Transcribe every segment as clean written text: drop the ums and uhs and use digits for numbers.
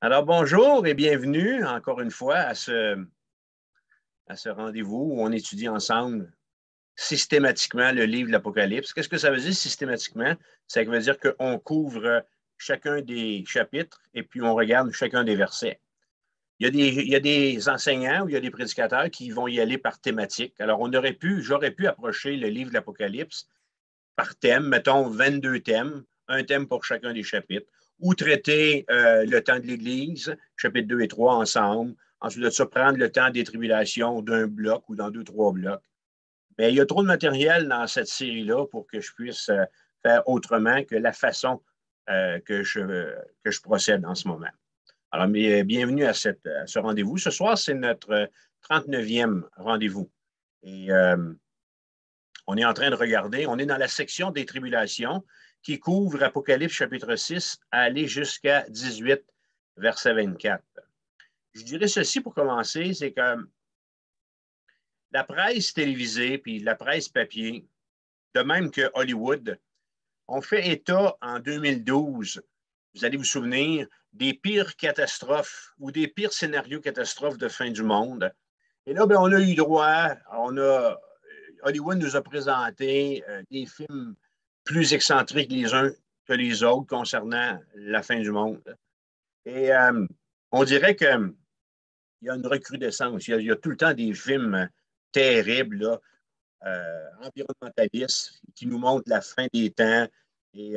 Alors, bonjour et bienvenue encore une fois à ce rendez-vous où on étudie ensemble systématiquement le livre de l'Apocalypse. Qu'est-ce que ça veut dire systématiquement? Ça veut dire qu'on couvre chacun des chapitres et puis on regarde chacun des versets. Il y a des enseignants ou il y a des prédicateurs qui vont y aller par thématique. Alors, j'aurais pu approcher le livre de l'Apocalypse par thème, mettons 22 thèmes, un thème pour chacun des chapitres, ou traiter le temps de l'Église, chapitres 2 et 3 ensemble, ensuite de ça, prendre le temps des tribulations d'un bloc ou dans deux, trois blocs. Mais il y a trop de matériel dans cette série-là pour que je puisse faire autrement que la façon que je procède en ce moment. Alors, bienvenue à ce rendez-vous. Ce soir, c'est notre 39e rendez-vous. Et on est en train de regarder, on est dans la section des tribulations qui couvre Apocalypse chapitre 6 à aller jusqu'à 18, verset 24. Je dirais ceci pour commencer, c'est que la presse télévisée puis la presse papier, de même que Hollywood, ont fait état en 2012, vous allez vous souvenir, des pires catastrophes ou des pires scénarios catastrophes de fin du monde. Et là, on a eu droit, Hollywood nous a présenté des films plus excentriques les uns que les autres concernant la fin du monde. Et on dirait qu'il y a une recrudescence. Il y a tout le temps des films terribles, là, environnementalistes, qui nous montrent la fin des temps. Et,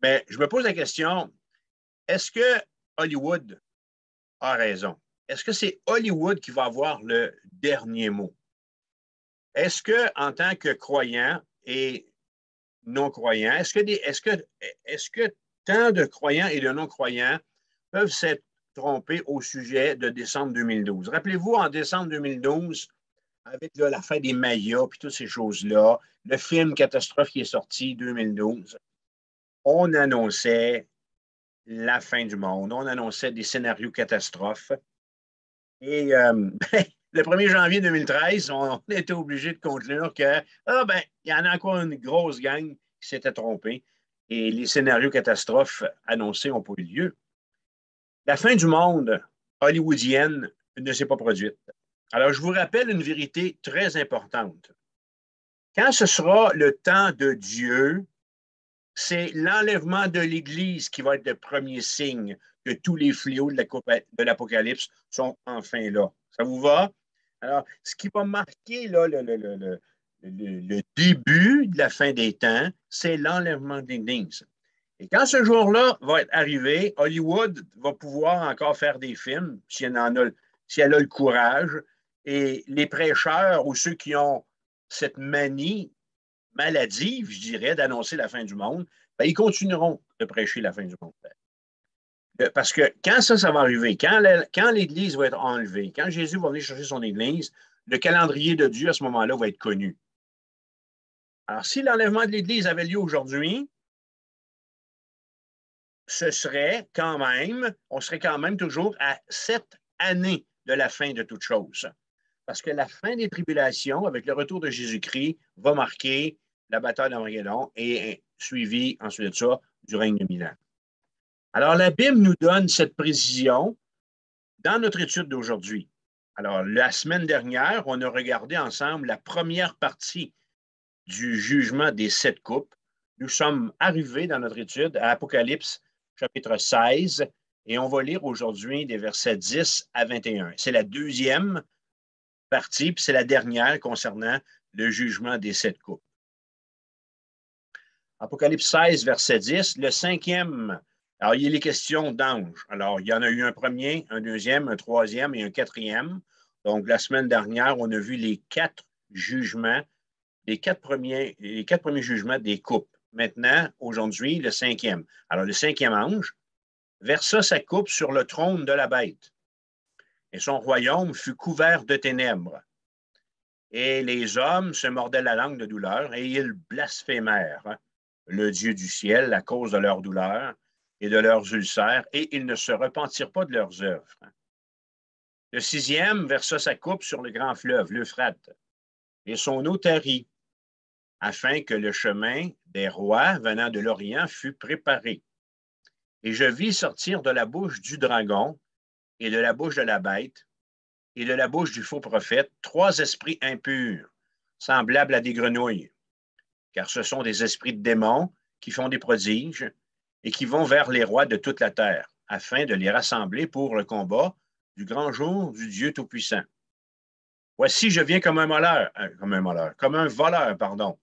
mais je me pose la question, est-ce que Hollywood a raison? Est-ce que c'est Hollywood qui va avoir le dernier mot? Est-ce que, en tant que croyant et non-croyant, est-ce que tant de croyants et de non-croyants peuvent s'être trompés au sujet de décembre 2012? Rappelez-vous, en décembre 2012, avec là, la fin des Mayas et toutes ces choses-là, le film Catastrophe qui est sorti 2012, on annonçait la fin du monde, on annonçait des scénarios catastrophes. Et le 1er janvier 2013, on était obligé de conclure que, il y en a encore une grosse gang qui s'était trompée et les scénarios catastrophes annoncés n'ont pas eu lieu. La fin du monde hollywoodienne ne s'est pas produite. Alors, je vous rappelle une vérité très importante. Quand ce sera le temps de Dieu, c'est l'enlèvement de l'Église qui va être le premier signe que tous les fléaux de l'Apocalypse sont enfin là. Ça vous va? Alors, ce qui va marquer là, le début de la fin des temps, c'est l'enlèvement de l'Église. Et quand ce jour-là va être arrivé, Hollywood va pouvoir encore faire des films, si elle a le courage, et les prêcheurs ou ceux qui ont cette manie maladive, je dirais, d'annoncer la fin du monde, ils continueront de prêcher la fin du monde. Parce que quand ça va arriver, quand l'Église va être enlevée, quand Jésus va venir chercher son Église, le calendrier de Dieu à ce moment-là va être connu. Alors, si l'enlèvement de l'Église avait lieu aujourd'hui, on serait quand même toujours à 7 années de la fin de toute chose. Parce que la fin des tribulations, avec le retour de Jésus-Christ, va marquer la bataille d'Armageddon et suivi ensuite de ça du règne de Milan. Alors, la Bible nous donne cette précision dans notre étude d'aujourd'hui. Alors, la semaine dernière, on a regardé ensemble la première partie du jugement des 7 coupes. Nous sommes arrivés dans notre étude à Apocalypse chapitre 16 et on va lire aujourd'hui des versets 10 à 21. C'est la deuxième partie, puis c'est la dernière concernant le jugement des 7 coupes. Apocalypse 16, verset 10, le cinquième. Alors, il y a les questions d'anges. Alors, il y en a eu un premier, un deuxième, un troisième et un quatrième. Donc, la semaine dernière, on a vu les 4 jugements, les quatre premiers jugements des coupes. Maintenant, aujourd'hui, le cinquième. Alors, le cinquième ange versa sa coupe sur le trône de la bête. Et son royaume fut couvert de ténèbres. Et les hommes se mordaient la langue de douleur et ils blasphémèrent le Dieu du ciel à cause de leur douleur et de leurs ulcères, et ils ne se repentirent pas de leurs œuvres. Le sixième versa sa coupe sur le grand fleuve, l'Euphrate, et son eau tarit, afin que le chemin des rois venant de l'Orient fût préparé. Et je vis sortir de la bouche du dragon et de la bouche de la bête et de la bouche du faux prophète 3 esprits impurs, semblables à des grenouilles, car ce sont des esprits de démons qui font des prodiges et qui vont vers les rois de toute la terre, afin de les rassembler pour le combat du grand jour du Dieu Tout-Puissant. Voici, je viens comme un voleur, pardon.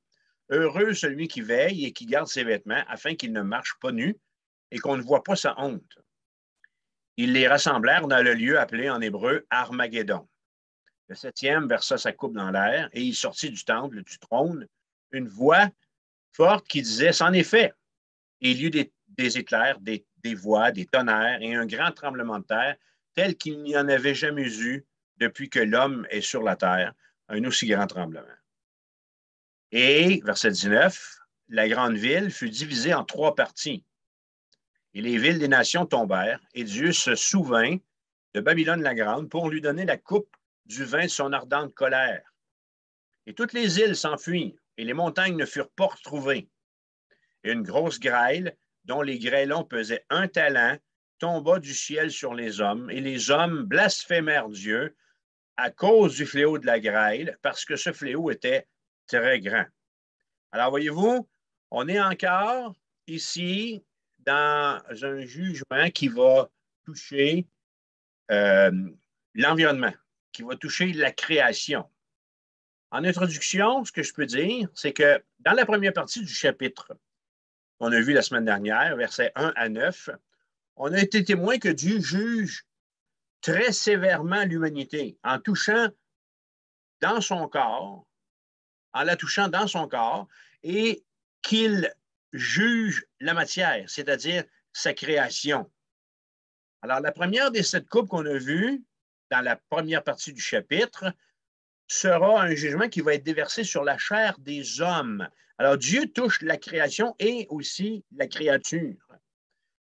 Heureux celui qui veille et qui garde ses vêtements, afin qu'il ne marche pas nu et qu'on ne voit pas sa honte. Ils les rassemblèrent dans le lieu appelé en hébreu Armageddon. Le 7e versa sa coupe dans l'air et il sortit du temple, du trône, une voix forte qui disait, c'en est fait. Et il y eut des éclairs, des voix, des tonnerres et un grand tremblement de terre, tel qu'il n'y en avait jamais eu depuis que l'homme est sur la terre, un aussi grand tremblement. Et, verset 19, la grande ville fut divisée en 3 parties. Et les villes des nations tombèrent, et Dieu se souvint de Babylone la Grande pour lui donner la coupe du vin de son ardente colère. Et toutes les îles s'enfuirent, et les montagnes ne furent pas retrouvées. Et une grosse grêle, dont les grêlons pesaient 1 talent, tomba du ciel sur les hommes, et les hommes blasphémèrent Dieu à cause du fléau de la grêle, parce que ce fléau était très grand. Alors, voyez-vous, on est encore ici dans un jugement qui va toucher l'environnement, qui va toucher la création. En introduction, ce que je peux dire, c'est que dans la première partie du chapitre qu'on a vu la semaine dernière, versets 1 à 9, on a été témoin que Dieu juge très sévèrement l'humanité en touchant dans son corps, en la touchant dans son corps, et qu'il juge la matière, c'est-à-dire sa création. Alors, la première des 7 coupes qu'on a vues dans la première partie du chapitre sera un jugement qui va être déversé sur la chair des hommes. Alors, Dieu touche la création et aussi la créature.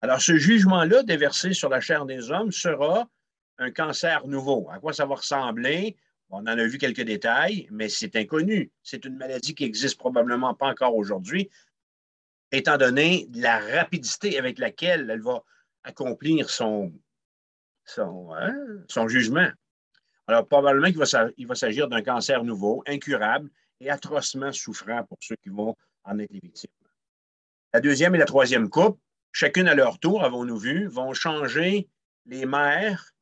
Alors, ce jugement-là déversé sur la chair des hommes sera un cancer nouveau. À quoi ça va ressembler? On en a vu quelques détails, mais c'est inconnu. C'est une maladie qui n'existe probablement pas encore aujourd'hui, étant donné la rapidité avec laquelle elle va accomplir son jugement. Alors, probablement qu'il va s'agir d'un cancer nouveau, incurable et atrocement souffrant pour ceux qui vont en être les victimes. La deuxième et la troisième coupe, chacune à leur tour, avons-nous vu, vont changer les mers,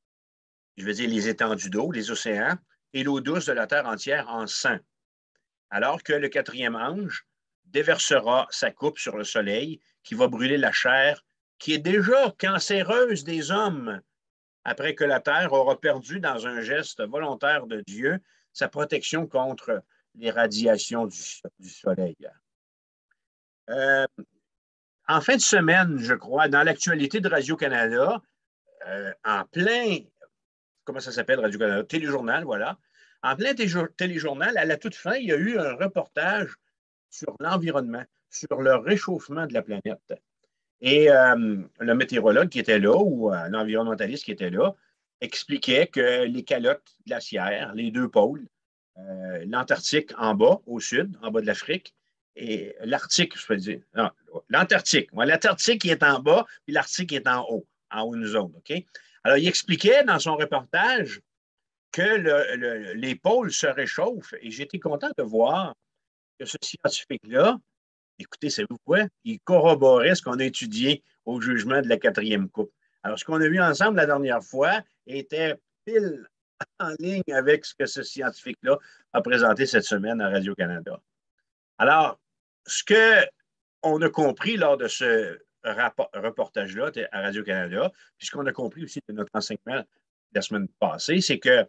je veux dire les étendues d'eau, les océans, et l'eau douce de la terre entière en sang. Alors que le 4e ange déversera sa coupe sur le soleil, qui va brûler la chair, qui est déjà cancéreuse des hommes, après que la terre aura perdu dans un geste volontaire de Dieu sa protection contre les radiations du soleil. En fin de semaine, je crois, dans l'actualité de Radio-Canada, en plein, comment ça s'appelle Radio-Canada? Téléjournal, voilà. En plein téléjournal, à la toute fin, il y a eu un reportage sur l'environnement, sur le réchauffement de la planète. Et le météorologue qui était là, ou l'environnementaliste qui était là, expliquait que les calottes glaciaires, les 2 pôles, l'Antarctique en bas, au sud, en bas de l'Afrique, et l'Arctique, je peux dire. Non, l'Antarctique. L'Antarctique qui est en bas, puis l'Arctique qui est en haut de nous autres. OK? Alors, il expliquait dans son reportage que les pôles se réchauffent, et j'étais content de voir que ce scientifique-là, écoutez, savez-vous quoi? Il corroborait ce qu'on a étudié au jugement de la 4e coupe. Alors, ce qu'on a vu ensemble la dernière fois était pile en ligne avec ce que ce scientifique-là a présenté cette semaine à Radio-Canada. Alors, ce qu'on a compris lors de ce reportage-là à Radio-Canada, puis ce qu'on a compris aussi de notre enseignement la semaine passée, c'est que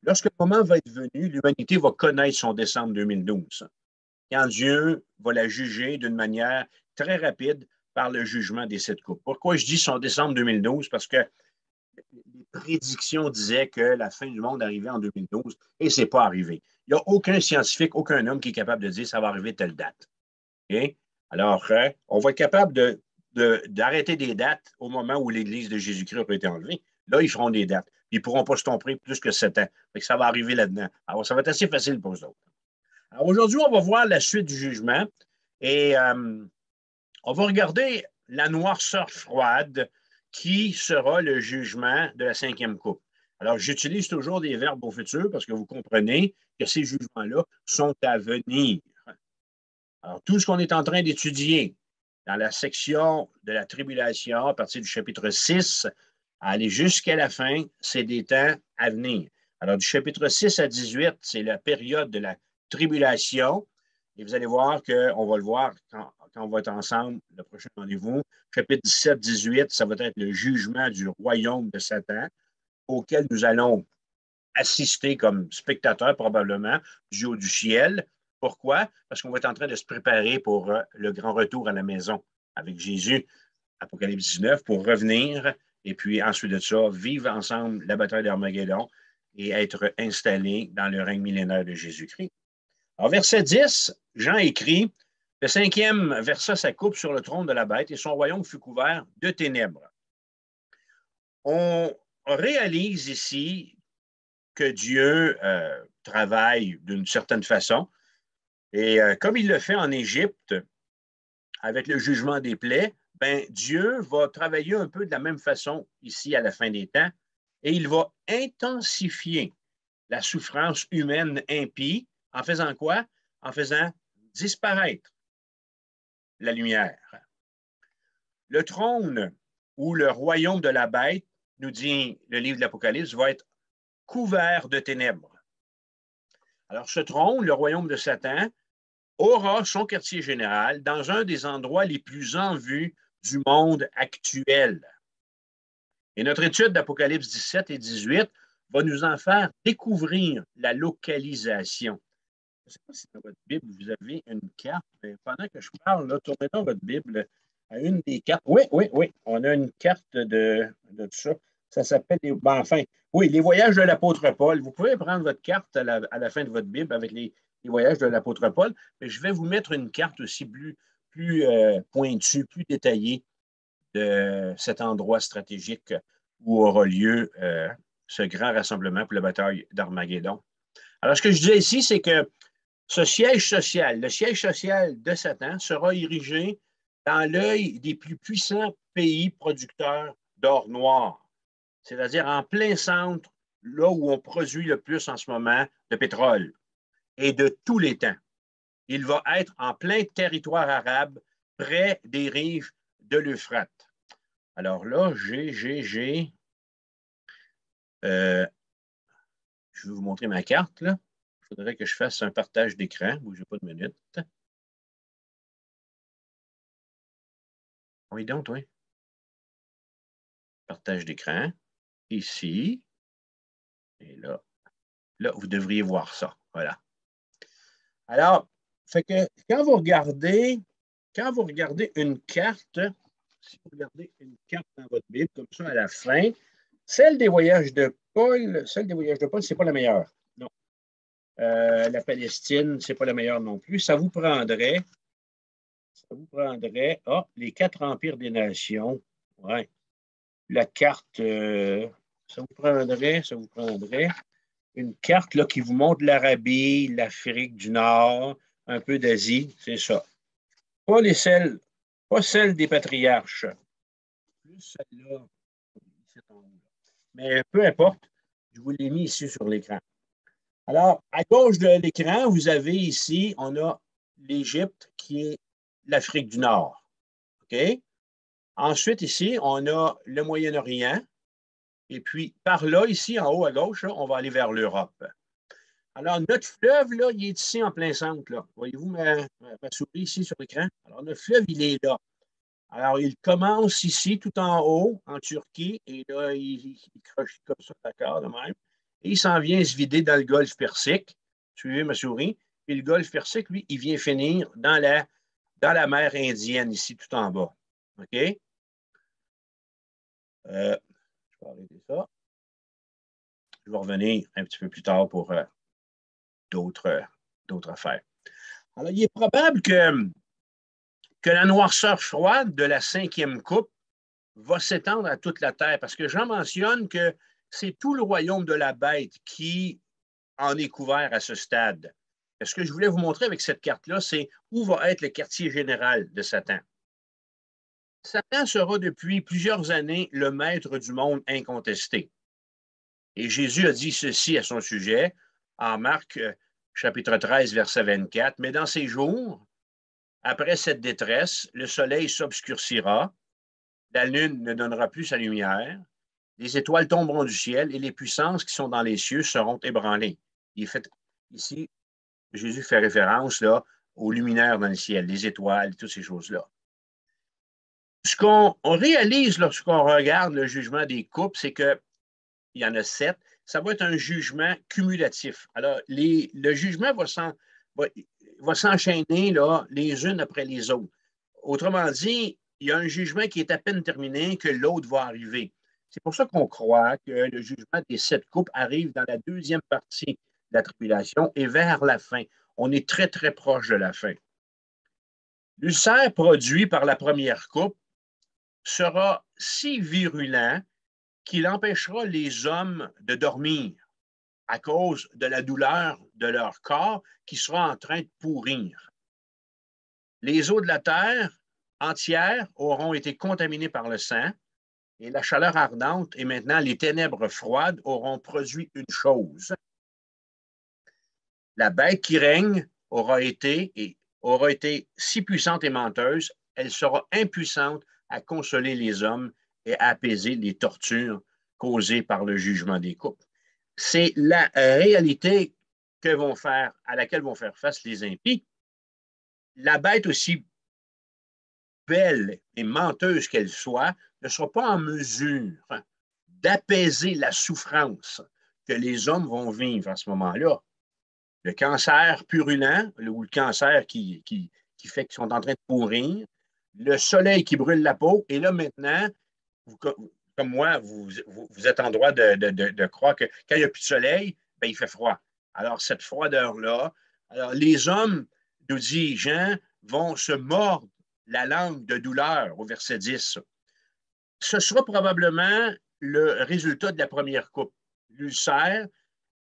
lorsque le moment va être venu, l'humanité va connaître son décembre 2012. Quand Dieu va la juger d'une manière très rapide par le jugement des 7 coupes. Pourquoi je dis son décembre 2012? Parce que les prédictions disaient que la fin du monde arrivait en 2012 et ce n'est pas arrivé. Il n'y a aucun scientifique, aucun homme qui est capable de dire que ça va arriver telle date. Okay? Alors, on va être capable d'arrêter des dates au moment où l'Église de Jésus-Christ aura été enlevée. Là, ils feront des dates. Ils ne pourront pas se tromper plus que 7 ans. Ça va arriver là-dedans. Alors, ça va être assez facile pour eux autres. Alors, aujourd'hui, on va voir la suite du jugement et on va regarder la noirceur froide qui sera le jugement de la cinquième coupe. Alors, j'utilise toujours des verbes au futur parce que vous comprenez que ces jugements-là sont à venir. Alors, tout ce qu'on est en train d'étudier dans la section de la tribulation, à partir du chapitre 6, à aller jusqu'à la fin, c'est des temps à venir. Alors, du chapitre 6 à 18, c'est la période de la tribulation. Et vous allez voir qu'on va le voir quand on va être ensemble, le prochain rendez-vous. Chapitre 17-18, ça va être le jugement du royaume de Satan, auquel nous allons assister comme spectateurs probablement du haut du ciel. Pourquoi? Parce qu'on va être en train de se préparer pour le grand retour à la maison avec Jésus, Apocalypse 19, pour revenir et puis ensuite de ça, vivre ensemble la bataille d'Armageddon et être installés dans le règne millénaire de Jésus-Christ. Alors, verset 10, Jean écrit, le cinquième versa sa coupe sur le trône de la bête et son royaume fut couvert de ténèbres. On réalise ici que Dieu travaille d'une certaine façon. Et comme il le fait en Égypte, avec le jugement des plaies, ben, Dieu va travailler un peu de la même façon ici à la fin des temps et il va intensifier la souffrance humaine impie en faisant quoi? En faisant disparaître la lumière. Le trône ou le royaume de la bête, nous dit le livre de l'Apocalypse, va être couvert de ténèbres. Alors, ce trône, le royaume de Satan, aura son quartier général dans un des endroits les plus en vue du monde actuel. Et notre étude d'Apocalypse 17 et 18 va nous en faire découvrir la localisation. Je ne sais pas si dans votre Bible, vous avez une carte, mais pendant que je parle, là, tournez dans votre Bible à une des cartes. Oui, oui, oui, on a une carte de tout ça. Ça s'appelle, enfin, oui, les voyages de l'apôtre Paul. Vous pouvez prendre votre carte à la fin de votre Bible avec les voyages de l'apôtre Paul, mais je vais vous mettre une carte aussi plus pointue, plus détaillée de cet endroit stratégique où aura lieu ce grand rassemblement pour la bataille d'Armageddon. Alors, ce que je disais ici, c'est que ce siège social, le siège social de Satan, sera érigé dans l'œil des plus puissants pays producteurs d'or noir, c'est-à-dire en plein centre, là où on produit le plus en ce moment de pétrole et de tous les temps. Il va être en plein territoire arabe, près des rives de l'Euphrate. Alors là, je vais vous montrer ma carte, là. Il faudrait que je fasse un partage d'écran. Bougez pas de minute. Oui, donc, oui. Partage d'écran. Ici. Et là. Là, vous devriez voir ça. Voilà. Alors, fait que quand vous regardez une carte, si vous regardez une carte dans votre Bible, comme ça à la fin, celle des voyages de Paul, ce n'est pas la meilleure. Non. La Palestine, ce n'est pas la meilleure non plus. Ça vous prendrait les quatre empires des nations. Ouais. La carte, ça vous prendrait une carte là, qui vous montre l'Arabie, l'Afrique du Nord, un peu d'Asie, c'est ça. Pas celle des patriarches. Plus celle-là, mais peu importe, je vous l'ai mis ici sur l'écran. Alors, à gauche de l'écran, vous avez ici, on a l'Égypte qui est l'Afrique du Nord. OK? Ensuite, ici, on a le Moyen-Orient. Et puis, par là, ici, en haut à gauche, là, on va aller vers l'Europe. Alors, notre fleuve, là, il est ici en plein centre. Là. Voyez-vous ma souris ici sur l'écran? Alors, notre fleuve, il est là. Alors, il commence ici, tout en haut, en Turquie, et là, il croche comme ça, d'accord, de même. Et il s'en vient se vider dans le golfe Persique. Suivez ma souris. Et le golfe Persique, lui, il vient finir dans la mer Indienne, ici, tout en bas. OK? Je vais arrêter ça. Je vais revenir un petit peu plus tard pour d'autres affaires. Alors, il est probable que la noirceur froide de la cinquième coupe va s'étendre à toute la terre, parce que Jean mentionne que c'est tout le royaume de la bête qui en est couvert à ce stade. Ce que je voulais vous montrer avec cette carte-là, c'est où va être le quartier général de Satan. Satan sera depuis plusieurs années le maître du monde incontesté. Et Jésus a dit ceci à son sujet en Marc chapitre 13, verset 24. Mais dans ces jours, après cette détresse, le soleil s'obscurcira, la lune ne donnera plus sa lumière, les étoiles tomberont du ciel et les puissances qui sont dans les cieux seront ébranlées. Ici, Jésus fait référence là, aux luminaires dans le ciel, les étoiles, toutes ces choses-là. Ce qu'on réalise lorsqu'on regarde le jugement des couples, c'est qu'il y en a 7. Ça va être un jugement cumulatif. Alors, le jugement va s'enchaîner là, les unes après les autres. Autrement dit, il y a un jugement qui est à peine terminé que l'autre va arriver. C'est pour ça qu'on croit que le jugement des 7 couples arrive dans la deuxième partie de la tribulation et vers la fin. On est très, très proche de la fin. L'ulcère produit par la première coupe sera si virulent qu'il empêchera les hommes de dormir à cause de la douleur de leur corps qui sera en train de pourrir. Les eaux de la terre entière auront été contaminées par le sang et la chaleur ardente et maintenant les ténèbres froides auront produit une chose. La bête qui règne aura été si puissante et menteuse, elle sera impuissante à consoler les hommes et à apaiser les tortures causées par le jugement des couples. C'est la réalité à laquelle vont faire face les impies. La bête, aussi belle et menteuse qu'elle soit, ne sera pas en mesure d'apaiser la souffrance que les hommes vont vivre à ce moment-là. Le cancer purulent, ou le cancer qui fait qu'ils sont en train de pourrir, le soleil qui brûle la peau, et là maintenant, comme moi, vous êtes en droit de croire que quand il n'y a plus de soleil, ben, il fait froid. Alors, cette froideur-là, alors les hommes, nous dit Jean, vont se mordre la langue de douleur au verset 10. Ce sera probablement le résultat de la première coupe, l'ulcère,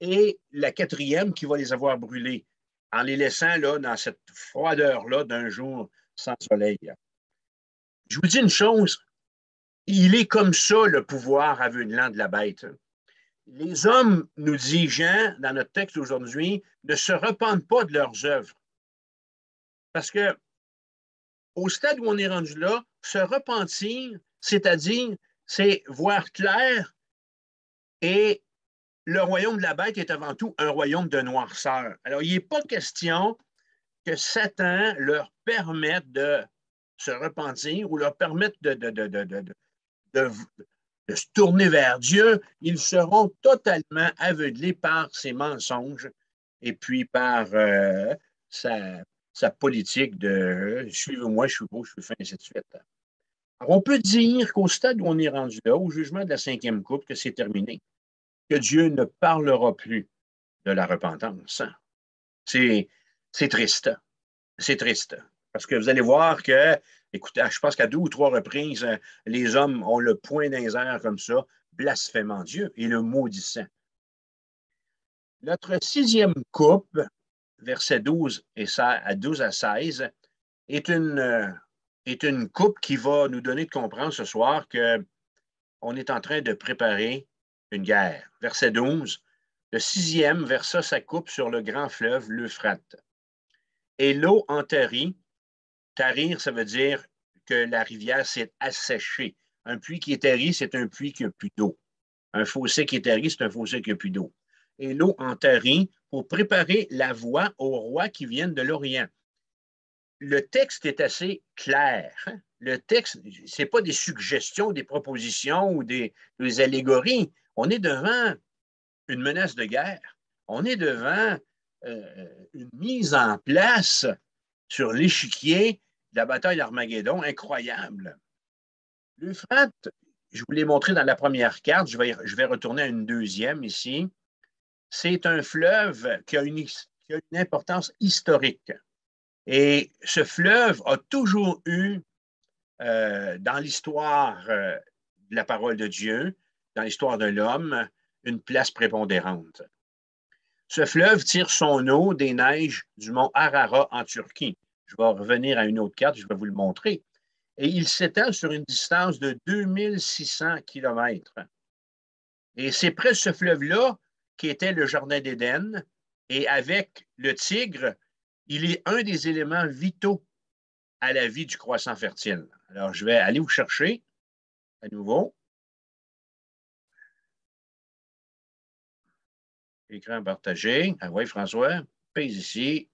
et la quatrième qui va les avoir brûlés en les laissant là, dans cette froideur-là d'un jour sans soleil. Je vous dis une chose, il est comme ça le pouvoir aveuglant de la bête. Les hommes, nous dit Jean dans notre texte aujourd'hui, ne se repentent pas de leurs œuvres. Parce que au stade où on est rendu là, se repentir, c'est-à-dire, c'est voir clair et le royaume de la bête est avant tout un royaume de noirceur. Alors, il n'est pas question que Satan leur permette de se repentir ou leur permette de se tourner vers Dieu. Ils seront totalement aveuglés par ses mensonges et puis par sa politique de suivez-moi, je suis beau, je suis fin, et ainsi de suite. Alors, on peut dire qu'au stade où on est rendu là, au jugement de la cinquième coupe, que c'est terminé, que Dieu ne parlera plus de la repentance. C'est triste. C'est triste. Parce que vous allez voir que, écoutez, je pense qu'à 2 ou 3 reprises, les hommes ont le poing dans les airs comme ça, blasphémant Dieu et le maudissant. Notre sixième coupe, versets 12 à 16, est une coupe qui va nous donner de comprendre ce soir qu'on est en train de préparer une guerre. Verset 12, le sixième versa sa coupe sur le grand fleuve, l'Euphrate. Et l'eau en tarit. Tarir, ça veut dire que la rivière s'est asséchée. Un puits qui est tari, c'est un puits qui n'a plus d'eau. Un fossé qui est tari, c'est un fossé qui n'a plus d'eau. Et l'eau en tarit pour préparer la voie aux rois qui viennent de l'Orient. Le texte est assez clair. Le texte, ce n'est pas des suggestions, des propositions ou des allégories. On est devant une menace de guerre. On est devant une mise en place sur l'échiquier de la bataille d'Armageddon incroyable. L'Euphrate, je vous l'ai montré dans la première carte, je vais retourner à une deuxième ici. C'est un fleuve qui a une importance historique. Et ce fleuve a toujours eu, dans l'histoire de la parole de Dieu, dans l'histoire de l'homme, une place prépondérante. Ce fleuve tire son eau des neiges du mont Ararat en Turquie. Je vais revenir à une autre carte, je vais vous le montrer. et il s'étend sur une distance de 2600 kilomètres. Et c'est près de ce fleuve-là qui était le Jardin d'Éden. Et avec le Tigre, il est un des éléments vitaux à la vie du croissant fertile. Alors, je vais aller vous chercher à nouveau. Écran partagé. Ah oui, François, pèse ici.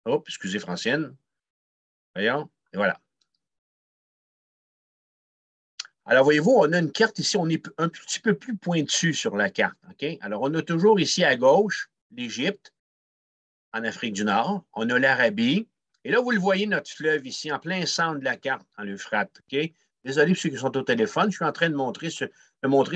Hop, excusez, Francine. Voyons. Et voilà. Alors, voyez-vous, on a une carte ici, on est un petit peu plus pointu sur la carte. OK? Alors, on a toujours ici à gauche l'Égypte, en Afrique du Nord. On a l'Arabie. Et là, vous le voyez, notre fleuve ici, en plein centre de la carte, en l'Euphrate. OK? Désolé pour ceux qui sont au téléphone. Je suis en train de montrer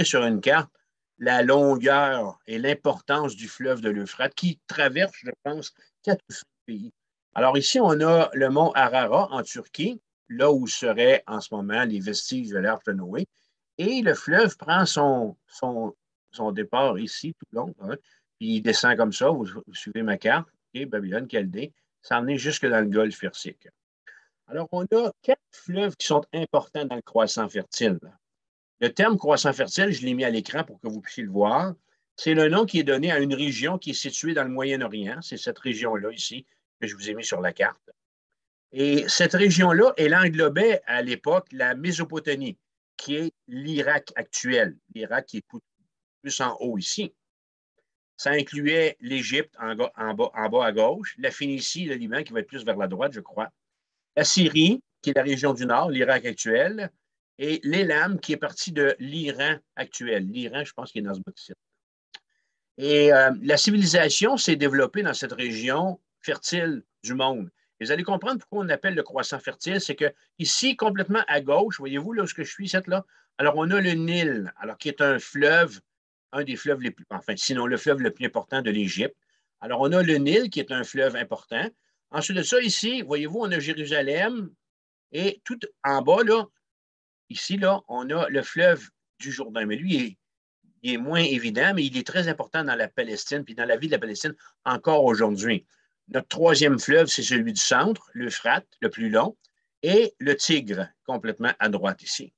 sur une carte la longueur et l'importance du fleuve de l'Euphrate qui traverse, je pense, 4 pays. Alors ici, on a le mont Arara en Turquie, là où seraient en ce moment les vestiges de l'Arche de Noé. Et le fleuve prend son départ ici, tout long, hein, puis il descend comme ça, vous suivez ma carte, okay, Babylone, Chaldée, s'en est jusque dans le golfe Persique. Alors, on a 4 fleuves qui sont importants dans le croissant fertile. Le terme croissant fertile, je l'ai mis à l'écran pour que vous puissiez le voir. C'est le nom qui est donné à une région qui est située dans le Moyen-Orient. C'est cette région-là ici que je vous ai mis sur la carte. Et cette région-là, elle englobait à l'époque la Mésopotamie, qui est l'Irak actuel. L'Irak qui est plus en haut ici. Ça incluait l'Égypte en bas à gauche, la Phénicie, le Liban qui va être plus vers la droite, je crois, la Syrie, qui est la région du nord, l'Irak actuel, et l'Élam, qui est partie de l'Iran actuel. L'Iran, je pense qu'il est dans ce bout-ci. Et la civilisation s'est développée dans cette région fertile du monde. Et vous allez comprendre pourquoi on appelle le croissant fertile, c'est que ici, complètement à gauche, voyez-vous là où je suis, cette là, alors on a le Nil, alors qui est un fleuve, un des fleuves les plus, enfin, sinon le fleuve le plus important de l'Égypte. Alors on a le Nil, qui est un fleuve important. Ensuite de ça, ici, voyez-vous, on a Jérusalem, et tout en bas, là, ici, là, on a le fleuve du Jourdain. Mais lui, il est moins évident, mais il est très important dans la Palestine, puis dans la vie de la Palestine encore aujourd'hui. Notre troisième fleuve, c'est celui du centre, l'Euphrate, le plus long, et le Tigre, complètement à droite ici.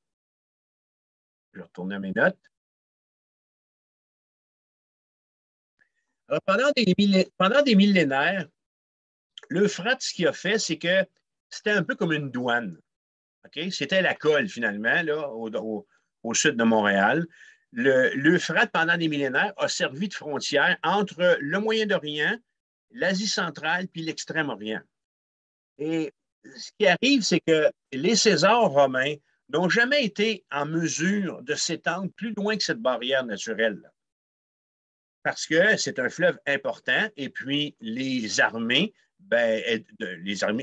Je vais retourner à mes notes. Alors, pendant des millénaires, l'Euphrate, ce qu'il a fait, c'est que c'était un peu comme une douane. Okay? C'était la colle, finalement, là, au sud de Montréal. L'Euphrate, pendant des millénaires, a servi de frontière entre le Moyen-Orient, l'Asie centrale puis l'Extrême-Orient. Et ce qui arrive, c'est que les Césars romains n'ont jamais été en mesure de s'étendre plus loin que cette barrière naturelle. Parce que c'est un fleuve important et puis les armées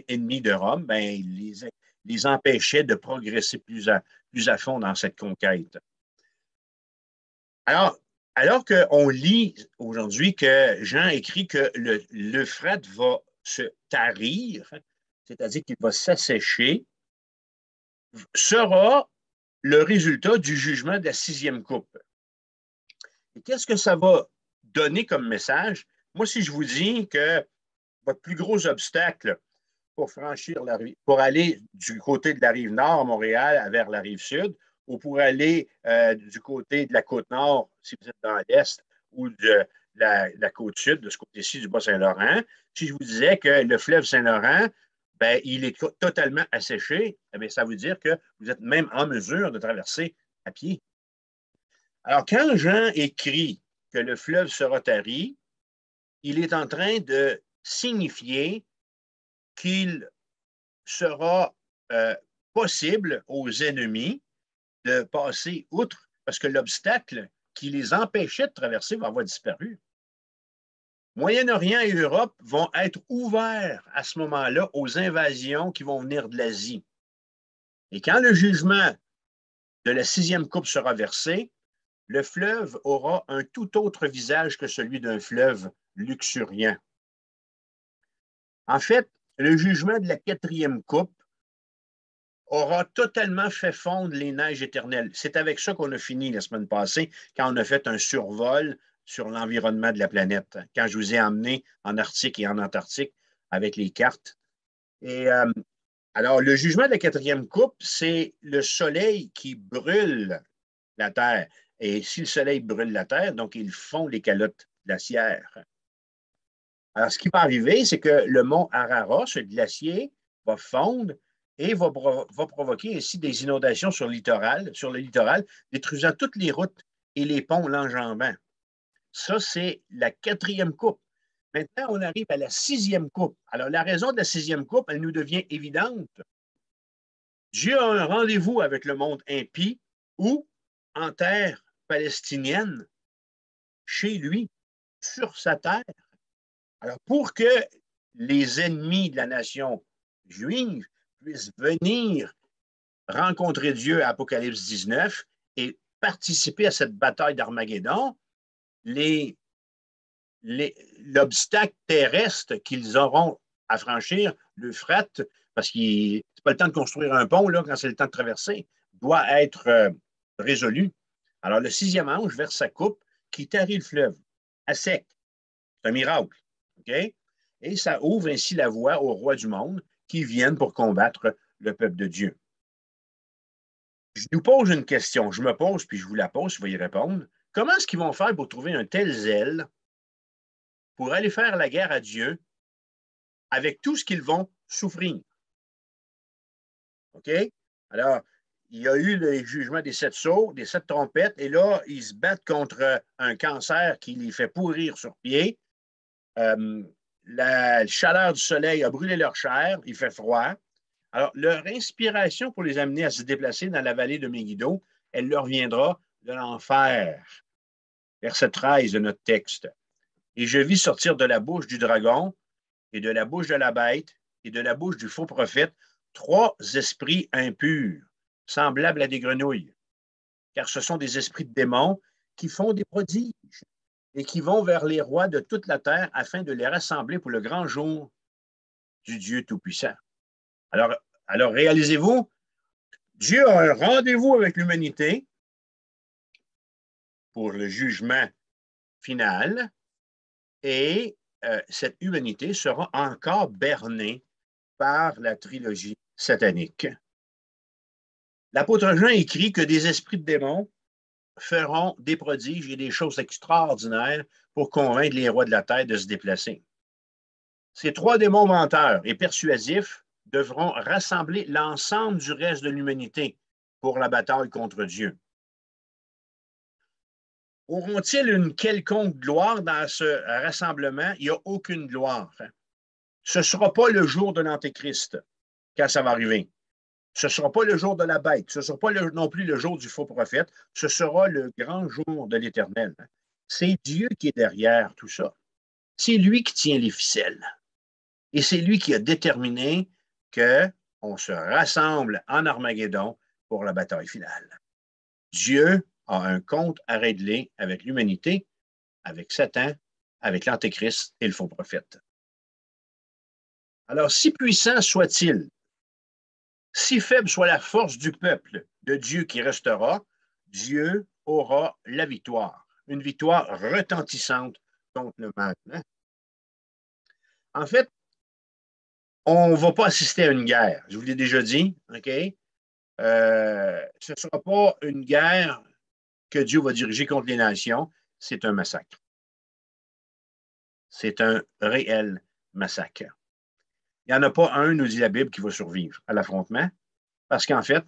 ennemies de Rome, les empêchaient de progresser plus à fond dans cette conquête. Alors qu'on lit aujourd'hui que Jean écrit que l'Euphrate va se tarir, c'est-à-dire qu'il va s'assécher, sera le résultat du jugement de la 6e coupe. Et qu'est-ce que ça va donner comme message? Moi, si je vous dis que votre plus gros obstacle pour franchir pour aller du côté de la rive nord, Montréal, vers la rive sud, ou pour aller du côté de la côte nord, si vous êtes dans l'est, ou de la côte sud, de ce côté-ci du Bas-Saint-Laurent, si je vous disais que le fleuve Saint-Laurent, il est totalement asséché, ça veut dire que vous êtes même en mesure de traverser à pied. Alors, quand Jean écrit que le fleuve sera tari, il est en train de signifier qu'il sera possible aux ennemis de passer outre parce que l'obstacle qui les empêchait de traverser va avoir disparu. Moyen-Orient et Europe vont être ouverts à ce moment-là aux invasions qui vont venir de l'Asie. Et quand le jugement de la 6e coupe sera versé, le fleuve aura un tout autre visage que celui d'un fleuve luxuriant. En fait, le jugement de la 4e coupe aura totalement fait fondre les neiges éternelles. C'est avec ça qu'on a fini la semaine passée, quand on a fait un survol sur l'environnement de la planète, quand je vous ai emmené en Arctique et en Antarctique avec les cartes. Et Alors, le jugement de la quatrième coupe, c'est le soleil qui brûle la terre. Et si le soleil brûle la terre, donc ils font les calottes glaciaires. Alors, ce qui va arriver, c'est que le mont Ararat, ce glacier, va fondre et va provoquer ainsi des inondations sur le littoral, détruisant toutes les routes et les ponts l'enjambant. Ça, c'est la quatrième coupe. Maintenant, on arrive à la sixième coupe. Alors, la raison de la sixième coupe, elle nous devient évidente. Dieu a un rendez-vous avec le monde impie ou en terre palestinienne, chez lui, sur sa terre. Alors, pour que les ennemis de la nation juive puissent venir rencontrer Dieu à Apocalypse 19 et participer à cette bataille d'Armageddon, l'obstacle terrestre qu'ils auront à franchir, l'Euphrate, parce que ce n'est pas le temps de construire un pont là, quand c'est le temps de traverser, doit être résolu. Alors, le sixième ange verse sa coupe qui tarit le fleuve à sec. C'est un miracle. OK? Et ça ouvre ainsi la voie aux rois du monde qui viennent pour combattre le peuple de Dieu. Je nous pose une question. Je me pose, puis je vous la pose, vous y répondre. Comment est-ce qu'ils vont faire pour trouver un tel zèle pour aller faire la guerre à Dieu avec tout ce qu'ils vont souffrir? OK? Alors, il y a eu le jugement des 7 sceaux, des 7 trompettes, et là, ils se battent contre un cancer qui les fait pourrir sur pied. La chaleur du soleil a brûlé leur chair, il fait froid. Alors, leur inspiration pour les amener à se déplacer dans la vallée de Megiddo, elle leur viendra de l'enfer. Verset 13 de notre texte. Et je vis sortir de la bouche du dragon et de la bouche de la bête et de la bouche du faux prophète 3 esprits impurs, semblables à des grenouilles, car ce sont des esprits de démons qui font des prodiges et qui vont vers les rois de toute la terre afin de les rassembler pour le grand jour du Dieu Tout-Puissant. Alors réalisez-vous, Dieu a un rendez-vous avec l'humanité pour le jugement final et cette humanité sera encore bernée par la trilogie satanique. L'apôtre Jean écrit que des esprits de démons feront des prodiges et des choses extraordinaires pour convaincre les rois de la terre de se déplacer. Ces 3 démons menteurs et persuasifs devront rassembler l'ensemble du reste de l'humanité pour la bataille contre Dieu. Auront-ils une quelconque gloire dans ce rassemblement? Il n'y a aucune gloire. Ce ne sera pas le jour de l'Antéchrist quand ça va arriver. Ce ne sera pas le jour de la bête. Ce ne sera pas non plus le jour du faux prophète. Ce sera le grand jour de l'Éternel. C'est Dieu qui est derrière tout ça. C'est lui qui tient les ficelles. Et c'est lui qui a déterminé qu'on se rassemble en Armageddon pour la bataille finale. Dieu a un compte à régler avec l'humanité, avec Satan, avec l'Antéchrist et le faux prophète. Alors, si puissant soit-il, si faible soit la force du peuple de Dieu qui restera, Dieu aura la victoire, une victoire retentissante contre le mal. Hein? En fait, on ne va pas assister à une guerre. Je vous l'ai déjà dit, OK? Ce ne sera pas une guerre que Dieu va diriger contre les nations. C'est un massacre. C'est un réel massacre. Il n'y en a pas un, nous dit la Bible, qui va survivre à l'affrontement, parce qu'en fait,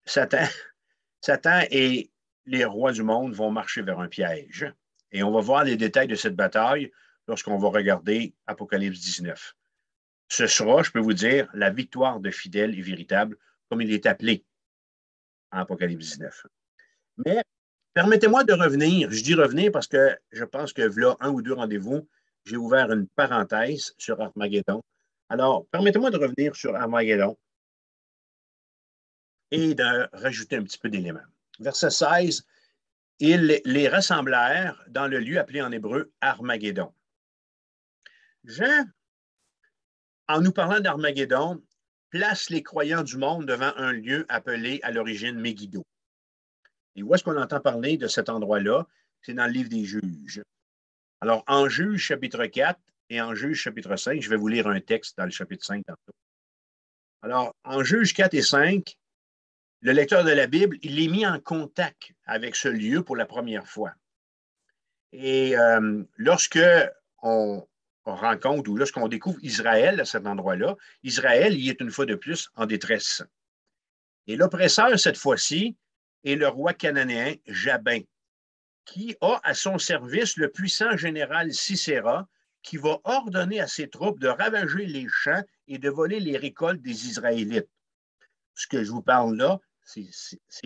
Satan et les rois du monde vont marcher vers un piège. Et on va voir les détails de cette bataille lorsqu'on va regarder Apocalypse 19. Ce sera, je peux vous dire, la victoire de fidèles et véritables, comme il est appelé en Apocalypse 19. Mais permettez-moi de revenir. Je dis revenir parce que je pense que là, 1 ou 2 rendez-vous, j'ai ouvert une parenthèse sur Armageddon. Alors, permettez-moi de revenir sur Armageddon et de rajouter un petit peu d'éléments. Verset 16, ils les rassemblèrent dans le lieu appelé en hébreu Armageddon. Jean, en nous parlant d'Armageddon, place les croyants du monde devant un lieu appelé à l'origine Megiddo. Et où est-ce qu'on entend parler de cet endroit-là? C'est dans le livre des Juges. Alors, en Juges chapitre 4 et en Juges chapitre 5, je vais vous lire un texte dans le chapitre 5 tantôt. Alors, en Juges 4 et 5, le lecteur de la Bible, il est mis en contact avec ce lieu pour la première fois. Et lorsque on rencontre ou lorsqu'on découvre Israël à cet endroit-là, Israël y est une fois de plus en détresse. Et l'oppresseur, cette fois-ci, est le roi cananéen Jabin, qui a à son service le puissant général Sisera, qui va ordonner à ses troupes de ravager les champs et de voler les récoltes des Israélites. Ce que je vous parle là, c'est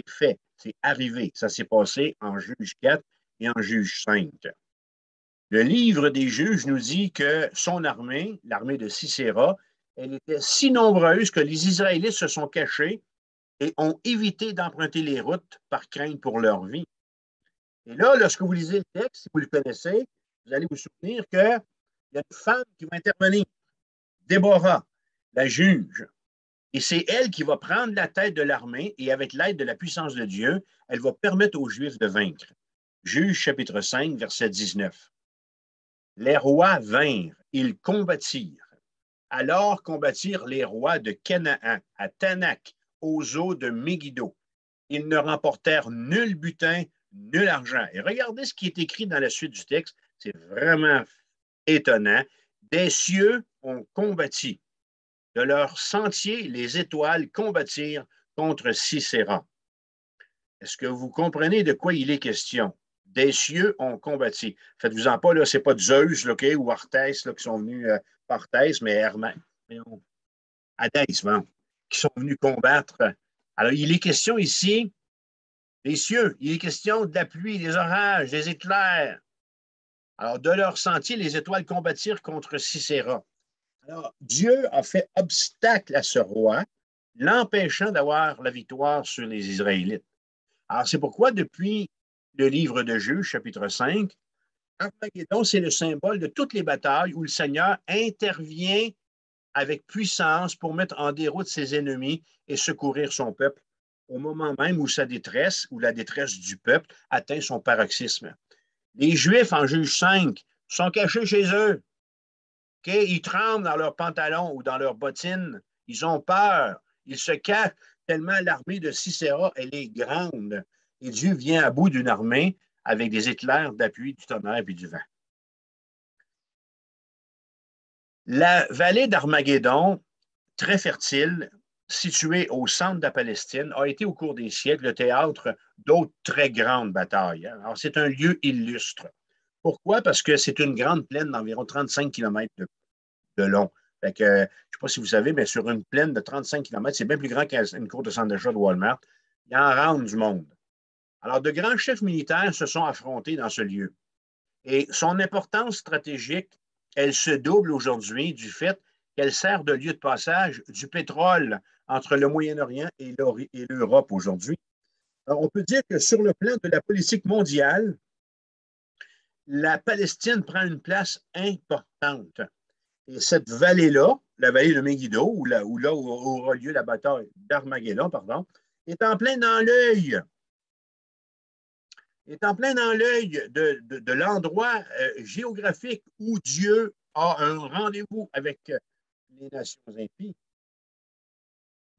fait, c'est arrivé. Ça s'est passé en Juge 4 et en Juge 5. Le livre des Juges nous dit que son armée, l'armée de Sisera, elle était si nombreuse que les Israélites se sont cachés et ont évité d'emprunter les routes par crainte pour leur vie. Et là, lorsque vous lisez le texte, si vous le connaissez, vous allez vous souvenir qu'il y a une femme qui va intervenir, Déborah, la juge. Et c'est elle qui va prendre la tête de l'armée et avec l'aide de la puissance de Dieu, elle va permettre aux Juifs de vaincre. Juge chapitre 5, verset 19. Les rois vinrent, ils combattirent. Alors combattirent les rois de Canaan, à Tanak, aux eaux de Megiddo. Ils ne remportèrent nul butin, nul argent. Et regardez ce qui est écrit dans la suite du texte. C'est vraiment étonnant. Des cieux ont combattu. De leur sentier, les étoiles combattirent contre Sisera. Est-ce que vous comprenez de quoi il est question? Des cieux ont combattu. Faites-vous-en pas, là, c'est pas Zeus là, okay, ou Arthès là, qui sont venus, pas Arthès, mais Hermès, Hadès, bon, qui sont venus combattre. Alors, il est question ici des cieux. Il est question de la pluie, des orages, des éclairs. Alors, de leur sentier, les étoiles combattirent contre Sisera. Alors, Dieu a fait obstacle à ce roi, l'empêchant d'avoir la victoire sur les Israélites. Alors, c'est pourquoi, depuis le livre de Juges, chapitre 5, Armageddon, c'est le symbole de toutes les batailles où le Seigneur intervient avec puissance pour mettre en déroute ses ennemis et secourir son peuple au moment même où sa détresse, ou la détresse du peuple, atteint son paroxysme. Les Juifs, en Juge 5, sont cachés chez eux. Okay? Ils tremblent dans leurs pantalons ou dans leurs bottines. Ils ont peur. Ils se cachent tellement l'armée de Sisera, elle est grande. Et Dieu vient à bout d'une armée avec des éclairs d'appui, du tonnerre et du vent. La vallée d'Armageddon, très fertile, située au centre de la Palestine, a été au cours des siècles le théâtre d'autres très grandes batailles. Alors, c'est un lieu illustre. Pourquoi? Parce que c'est une grande plaine d'environ 35 km de long. Fait que, je ne sais pas si vous savez, mais sur une plaine de 35 km, c'est bien plus grand qu'une cour de centre d'achat de Walmart. Il y en rentre du monde. Alors, de grands chefs militaires se sont affrontés dans ce lieu. Et son importance stratégique, elle se double aujourd'hui du fait qu'elle sert de lieu de passage du pétrole entre le Moyen-Orient et l'Europe aujourd'hui. Alors, on peut dire que sur le plan de la politique mondiale, la Palestine prend une place importante. Et cette vallée-là, la vallée de Megiddo, où aura lieu la bataille d'Armageddon, pardon, est en plein dans l'œil de l'endroit géographique où Dieu a un rendez-vous avec les nations impies.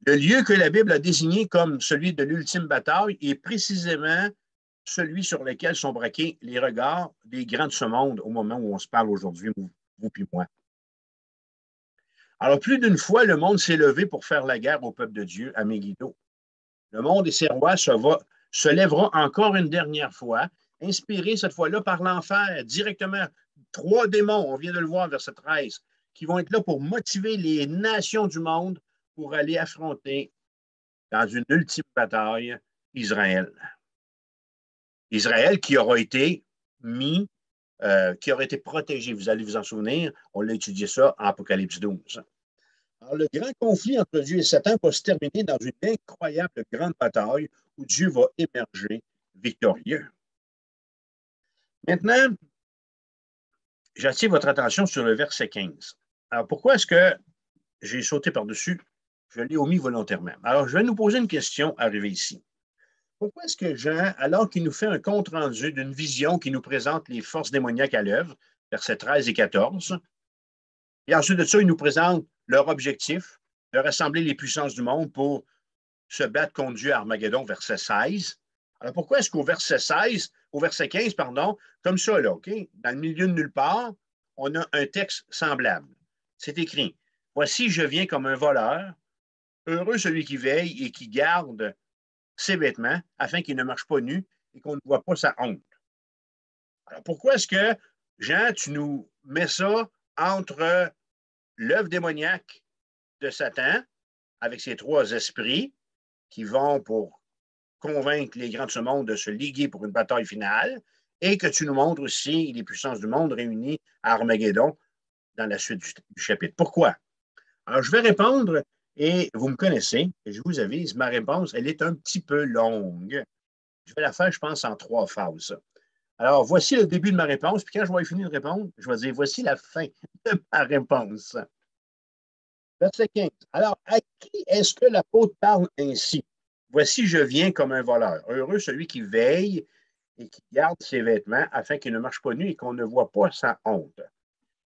Le lieu que la Bible a désigné comme celui de l'ultime bataille est précisément celui sur lequel sont braqués les regards des grands de ce monde au moment où on se parle aujourd'hui, vous puis moi. Alors, plus d'une fois, le monde s'est levé pour faire la guerre au peuple de Dieu à Megiddo. Le monde et ses rois se lèveront encore une dernière fois, inspirés cette fois-là par l'enfer, directement. 3 démons, on vient de le voir, verset 13, qui vont être là pour motiver les nations du monde pour aller affronter dans une ultime bataille Israël. Israël qui aura été qui aura été protégé. Vous allez vous en souvenir, on l'a étudié ça en Apocalypse 12. Alors, le grand conflit entre Dieu et Satan va se terminer dans une incroyable grande bataille où Dieu va émerger victorieux. Maintenant, j'attire votre attention sur le verset 15. Alors, pourquoi est-ce que j'ai sauté par-dessus? Je l'ai omis volontairement. Alors, je vais nous poser une question arrivée ici. Pourquoi est-ce que Jean, alors qu'il nous fait un compte-rendu d'une vision qui nous présente les forces démoniaques à l'œuvre, versets 13 et 14, et ensuite de ça, il nous présente leur objectif, de rassembler les puissances du monde pour se battre contre Dieu à Armageddon, verset 16. Alors pourquoi est-ce qu'au verset 16, au verset 15, pardon, comme ça, là, OK, dans le milieu de nulle part, on a un texte semblable. C'est écrit, voici, je viens comme un voleur, heureux celui qui veille et qui garde ses vêtements afin qu'il ne marche pas nu et qu'on ne voit pas sa honte. Alors pourquoi est-ce que, Jean, tu nous mets ça entre l'œuvre démoniaque de Satan avec ses trois esprits qui vont pour convaincre les grands de ce monde de se liguer pour une bataille finale et que tu nous montres aussi les puissances du monde réunies à Armageddon dans la suite du chapitre. Pourquoi? Alors, je vais répondre et vous me connaissez, et je vous avise, ma réponse, elle est un petit peu longue. Je vais la faire, je pense, en 3 phases. Alors, voici le début de ma réponse, puis quand je vais finir de répondre, je vais dire, voici la fin de ma réponse. Verset 15. Alors, à qui est-ce que l'apôtre parle ainsi? Voici, je viens comme un voleur. Heureux celui qui veille et qui garde ses vêtements afin qu'il ne marche pas nu et qu'on ne voit pas sa honte.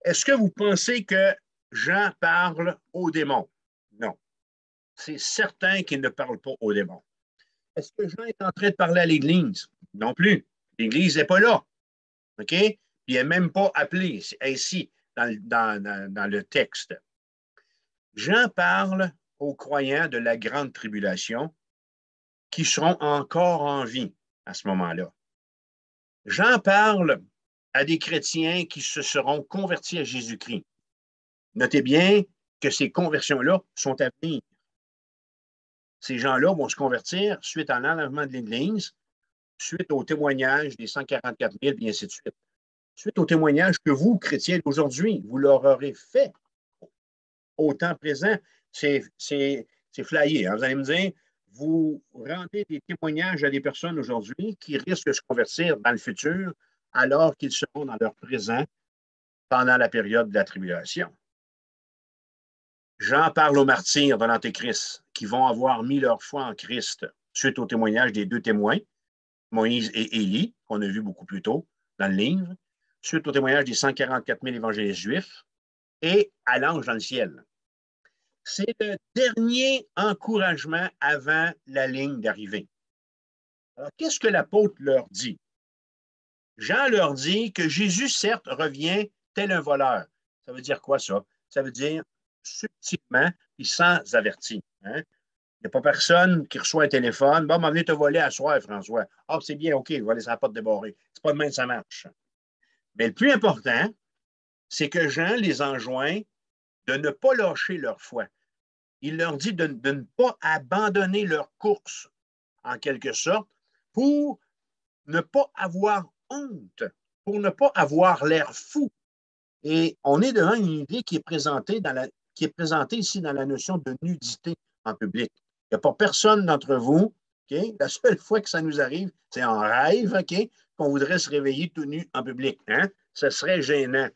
Est-ce que vous pensez que Jean parle aux démons? Non. C'est certain qu'il ne parle pas aux démons. Est-ce que Jean est en train de parler à l'Église? Non plus. L'Église n'est pas là. OK? Il n'est même pas appelé ainsi dans le texte. Jean parle aux croyants de la grande tribulation qui seront encore en vie à ce moment-là. Jean parle à des chrétiens qui se seront convertis à Jésus-Christ. Notez bien que ces conversions-là sont à venir. Ces gens-là vont se convertir suite à l'enlèvement de l'Église, suite au témoignage des 144 000, et ainsi de suite. Suite au témoignage que vous, chrétiens d'aujourd'hui, vous leur aurez fait au temps présent. C'est flyé. Hein? Vous allez me dire, vous rendez des témoignages à des personnes aujourd'hui qui risquent de se convertir dans le futur alors qu'ils seront dans leur présent pendant la période de la tribulation. Jean parle aux martyrs de l'Antéchrist qui vont avoir mis leur foi en Christ suite au témoignage des 2 témoins, Moïse et Élie, qu'on a vu beaucoup plus tôt dans le livre, suite au témoignage des 144 000 évangélistes juifs et à l'ange dans le ciel. C'est le dernier encouragement avant la ligne d'arrivée. Alors, qu'est-ce que l'apôtre leur dit? Jean leur dit que Jésus, certes, revient tel un voleur. Ça veut dire quoi, ça? Ça veut dire subtilement et sans avertir. Hein? Il n'y a pas personne qui reçoit un téléphone. Bon, m'en venez te voler à soir, François. Ah, c'est bien, OK, je vais laisser la porte débarrée. C'est pas demain que ça marche. Mais le plus important, c'est que Jean les enjoint de ne pas lâcher leur foi. Il leur dit de ne pas abandonner leur course, en quelque sorte, pour ne pas avoir honte, pour ne pas avoir l'air fou. Et on est devant une idée qui est présentée ici dans la notion de nudité en public. Il n'y a pas personne d'entre vous, OK? La seule fois que ça nous arrive, c'est en rêve, OK? Qu'on voudrait se réveiller tout nu en public. Hein? Ce serait gênant.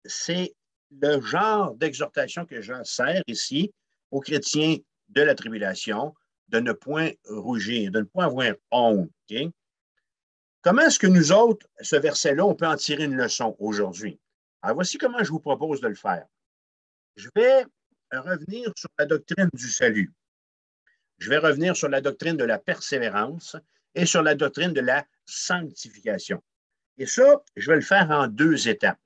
C'est le genre d'exhortation que Jean sert ici aux chrétiens de la tribulation de ne point rougir, de ne point avoir honte. Okay? Comment est-ce que nous autres, ce verset-là, on peut en tirer une leçon aujourd'hui? Alors, voici comment je vous propose de le faire. Je vais revenir sur la doctrine du salut. Je vais revenir sur la doctrine de la persévérance et sur la doctrine de la sanctification. Et ça, je vais le faire en 2 étapes.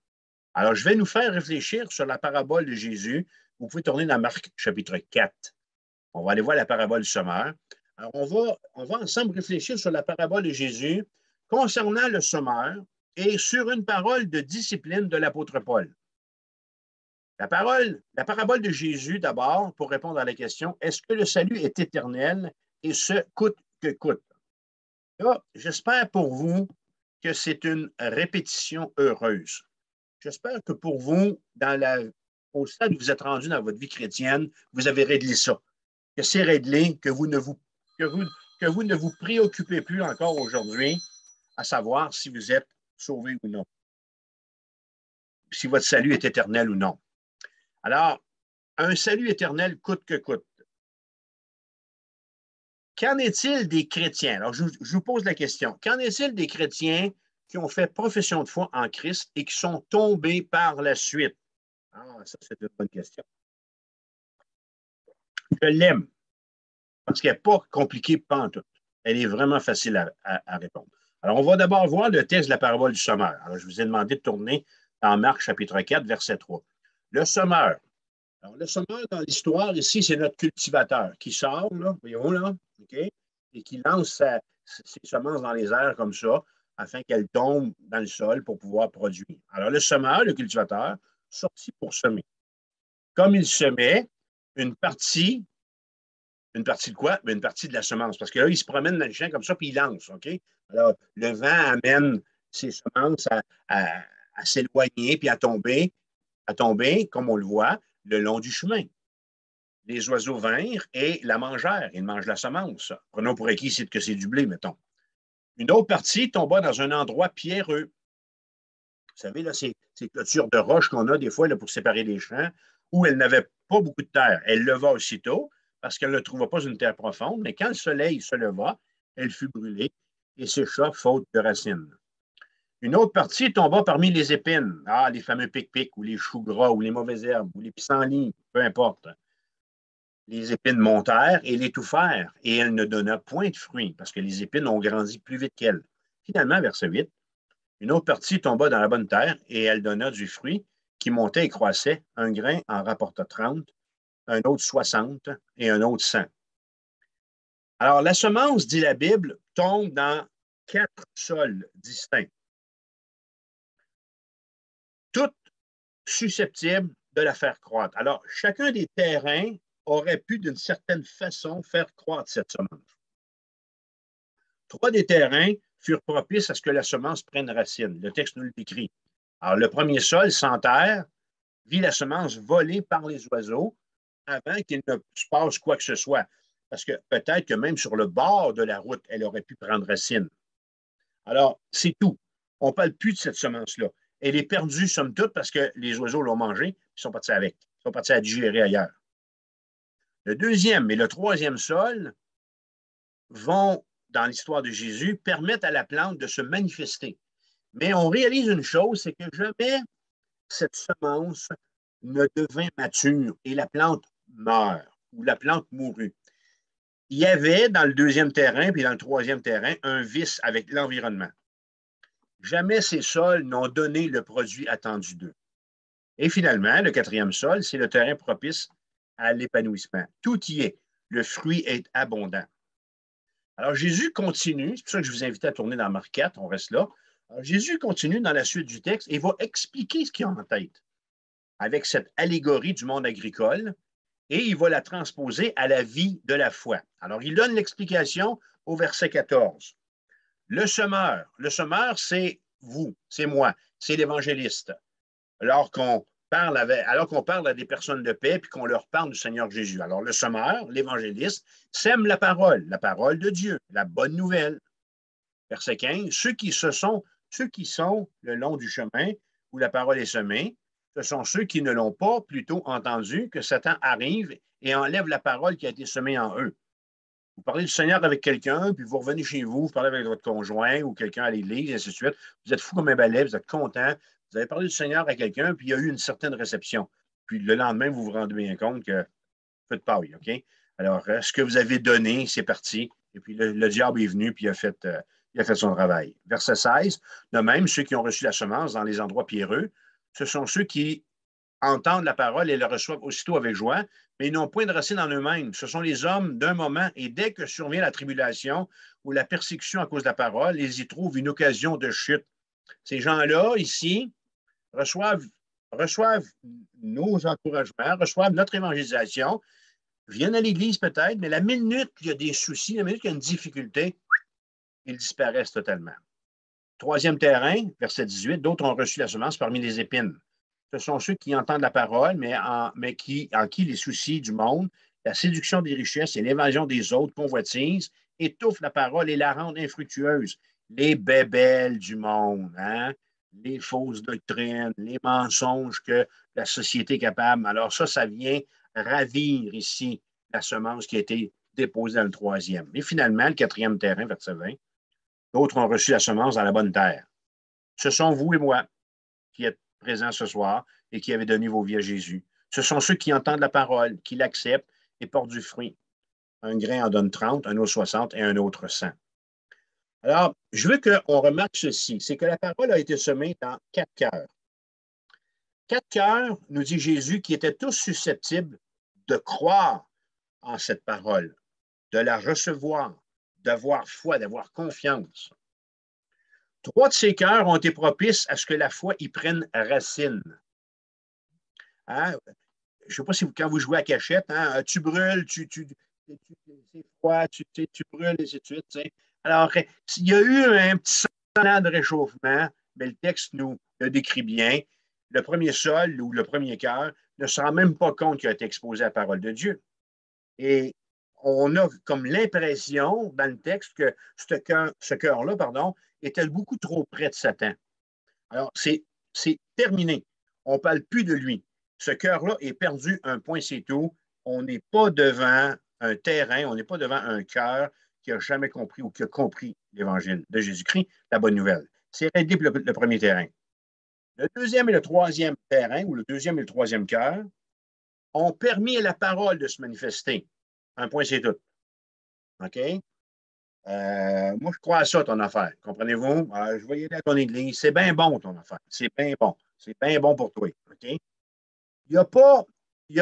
Alors, je vais nous faire réfléchir sur la parabole de Jésus. Vous pouvez tourner dans Marc chapitre 4. On va aller voir la parabole sommaire. Alors, on va ensemble réfléchir sur la parabole de Jésus concernant le sommaire et sur une parole de discipline de l'apôtre Paul. La parabole de Jésus, d'abord, pour répondre à la question, est-ce que le salut est éternel et ce, coûte que coûte? Là, j'espère pour vous que c'est une répétition heureuse. J'espère que pour vous, au stade où vous êtes rendu dans votre vie chrétienne, vous avez réglé ça. Que c'est réglé, que vous ne vous préoccupez plus encore aujourd'hui à savoir si vous êtes sauvé ou non, si votre salut est éternel ou non. Alors, un salut éternel coûte que coûte. Qu'en est-il des chrétiens? Alors, je vous pose la question. Qu'en est-il des chrétiens qui ont fait profession de foi en Christ et qui sont tombés par la suite? Ah, ça, c'est une bonne question. Je l'aime parce qu'elle n'est pas compliquée pantoute. Elle est vraiment facile à répondre. Alors, on va d'abord voir le texte de la parabole du sommeur. Alors, je vous ai demandé de tourner dans Marc chapitre 4, verset 3. Le sommeur. Alors, le sommeur dans l'histoire, ici, c'est notre cultivateur qui sort, là, voyons là, OK, et qui lance ses semences dans les airs comme ça, afin qu'elles tombent dans le sol pour pouvoir produire. Alors, le semeur, le cultivateur, sorti pour semer. Comme il semait, une partie de quoi? Bien, une partie de la semence. Parce que là, il se promène dans le champ comme ça, puis il lance, OK? Alors, le vent amène ses semences à s'éloigner, puis à tomber, comme on le voit, le long du chemin. Les oiseaux vinrent et la mangèrent. Ils mangent la semence. Prenons pour acquis que c'est du blé, mettons. Une autre partie tomba dans un endroit pierreux. Vous savez, là, ces clôtures de roche qu'on a des fois là, pour séparer les champs, où elle n'avait pas beaucoup de terre. Elle leva aussitôt parce qu'elle ne trouva pas une terre profonde, mais quand le soleil se leva, elle fut brûlée et sécha faute de racines. Une autre partie tomba parmi les épines. Ah, les fameux pic-pic, ou les choux gras, ou les mauvaises herbes, ou les pissenlits, peu importe. Les épines montèrent et l'étouffèrent, et elle ne donna point de fruits, parce que les épines ont grandi plus vite qu'elle. Finalement, verset 8, une autre partie tomba dans la bonne terre, et elle donna du fruit qui montait et croissait. Un grain en rapporta 30, un autre 60 et un autre 100. Alors, la semence, dit la Bible, tombe dans 4 sols distincts, toutes susceptibles de la faire croître. Alors, chacun des terrains aurait pu, d'une certaine façon, faire croître cette semence. 3 des terrains furent propices à ce que la semence prenne racine. Le texte nous le décrit. Alors, le premier sol, sans terre, vit la semence volée par les oiseaux avant qu'il ne se passe quoi que ce soit. Parce que peut-être que même sur le bord de la route, elle aurait pu prendre racine. Alors, c'est tout. On ne parle plus de cette semence-là. Elle est perdue, somme toute, parce que les oiseaux l'ont mangée, ils sont partis avec. Ils sont partis à digérer ailleurs. Le deuxième et le troisième sol vont, dans l'histoire de Jésus, permettre à la plante de se manifester. Mais on réalise une chose, c'est que jamais cette semence ne devint mature et la plante meurt ou la plante mourut. Il y avait dans le deuxième terrain puis dans le troisième terrain un vice avec l'environnement. Jamais ces sols n'ont donné le produit attendu d'eux. Et finalement, le quatrième sol, c'est le terrain propice à l'épanouissement. Tout y est. Le fruit est abondant. Alors, Jésus continue, c'est pour ça que je vous invite à tourner dans Marc 4, on reste là. Alors, Jésus continue dans la suite du texte et va expliquer ce qu'il a en tête avec cette allégorie du monde agricole et il va la transposer à la vie de la foi. Alors, il donne l'explication au verset 14. Le semeur, c'est vous, c'est moi, c'est l'évangéliste. Alors qu'on parle à des personnes de paix puis qu'on leur parle du Seigneur Jésus. Alors, le semeur, l'évangéliste, sème la parole de Dieu, la bonne nouvelle. Verset 15, ceux qui sont le long du chemin où la parole est semée, ce sont ceux qui ne l'ont pas plutôt entendu que Satan arrive et enlève la parole qui a été semée en eux. Vous parlez du Seigneur avec quelqu'un, puis vous revenez chez vous, vous parlez avec votre conjoint ou quelqu'un à l'église, et ainsi de suite. Vous êtes fou comme un balai, vous êtes content. Vous avez parlé du Seigneur à quelqu'un, puis il y a eu une certaine réception. Puis le lendemain, vous vous rendez bien compte que faites pas, oui, OK? Alors, ce que vous avez donné, c'est parti. Et puis le diable est venu, puis il a fait son travail. Verset 16, de même, ceux qui ont reçu la semence dans les endroits pierreux, ce sont ceux qui entendent la parole et la reçoivent aussitôt avec joie, mais ils n'ont point de racine en eux-mêmes. Ce sont les hommes d'un moment, et dès que survient la tribulation ou la persécution à cause de la parole, ils y trouvent une occasion de chute. Ces gens-là, ici, reçoivent nos encouragements, reçoivent notre évangélisation, viennent à l'Église peut-être, mais la minute qu'il y a des soucis, la minute qu'il y a une difficulté, ils disparaissent totalement. Troisième terrain, verset 18, d'autres ont reçu la semence parmi les épines. Ce sont ceux qui entendent la parole, mais en qui les soucis du monde, la séduction des richesses et l'évasion des autres convoitises étouffent la parole et la rendent infructueuse. Les bébelles du monde, hein? Les fausses doctrines, les mensonges que la société est capable. Alors ça vient ravir ici la semence qui a été déposée dans le troisième. Et finalement, le quatrième terrain, verset 20, d'autres ont reçu la semence dans la bonne terre. Ce sont vous et moi qui êtes présents ce soir et qui avez donné vos vies à Jésus. Ce sont ceux qui entendent la parole, qui l'acceptent et porte du fruit. Un grain en donne 30, un autre 60 et un autre 100. Alors, je veux qu'on remarque ceci, c'est que la parole a été semée dans 4 cœurs. 4 cœurs, nous dit Jésus, qui étaient tous susceptibles de croire en cette parole, de la recevoir, d'avoir foi, d'avoir confiance. 3 de ces cœurs ont été propices à ce que la foi y prenne racine. Hein? Je ne sais pas si quand vous jouez à cachette, hein, tu brûles, c'est froid, tu brûles, et ainsi de suite. T'sais. Alors, il y a eu un petit semblant de réchauffement, mais le texte nous le décrit bien. Le premier sol ou le premier cœur ne se rend même pas compte qu'il a été exposé à la parole de Dieu. Et on a comme l'impression dans le texte que ce cœur-là, était beaucoup trop près de Satan. Alors, c'est terminé. On ne parle plus de lui. Ce cœur-là est perdu, un point, c'est tout. On n'est pas devant un terrain, on n'est pas devant un cœur qui n'a jamais compris ou qui a compris l'évangile de Jésus-Christ, la bonne nouvelle. C'est réglé pour le premier terrain. Le deuxième et le troisième terrain, ou le deuxième et le troisième cœur, ont permis à la parole de se manifester. Un point, c'est tout. OK? Moi, je crois à ça, ton affaire. Comprenez-vous? Je vais y aller à ton église. C'est bien bon, ton affaire. C'est bien bon. C'est bien bon pour toi. OK? Il n'y a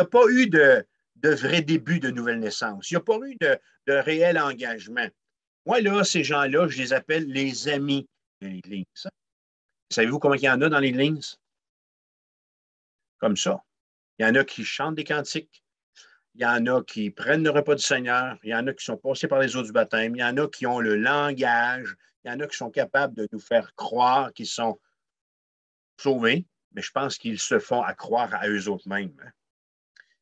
pas eu de vrai début de nouvelle naissance. Il n'y a pas eu de réel engagement. Moi, là, ces gens-là, je les appelle les amis de l'Église. Savez-vous combien il y en a dans l'Église? Comme ça. Il y en a qui chantent des cantiques. Il y en a qui prennent le repas du Seigneur. Il y en a qui sont passés par les eaux du baptême. Il y en a qui ont le langage. Il y en a qui sont capables de nous faire croire qu'ils sont sauvés, mais je pense qu'ils se font à croire à eux autres mêmes.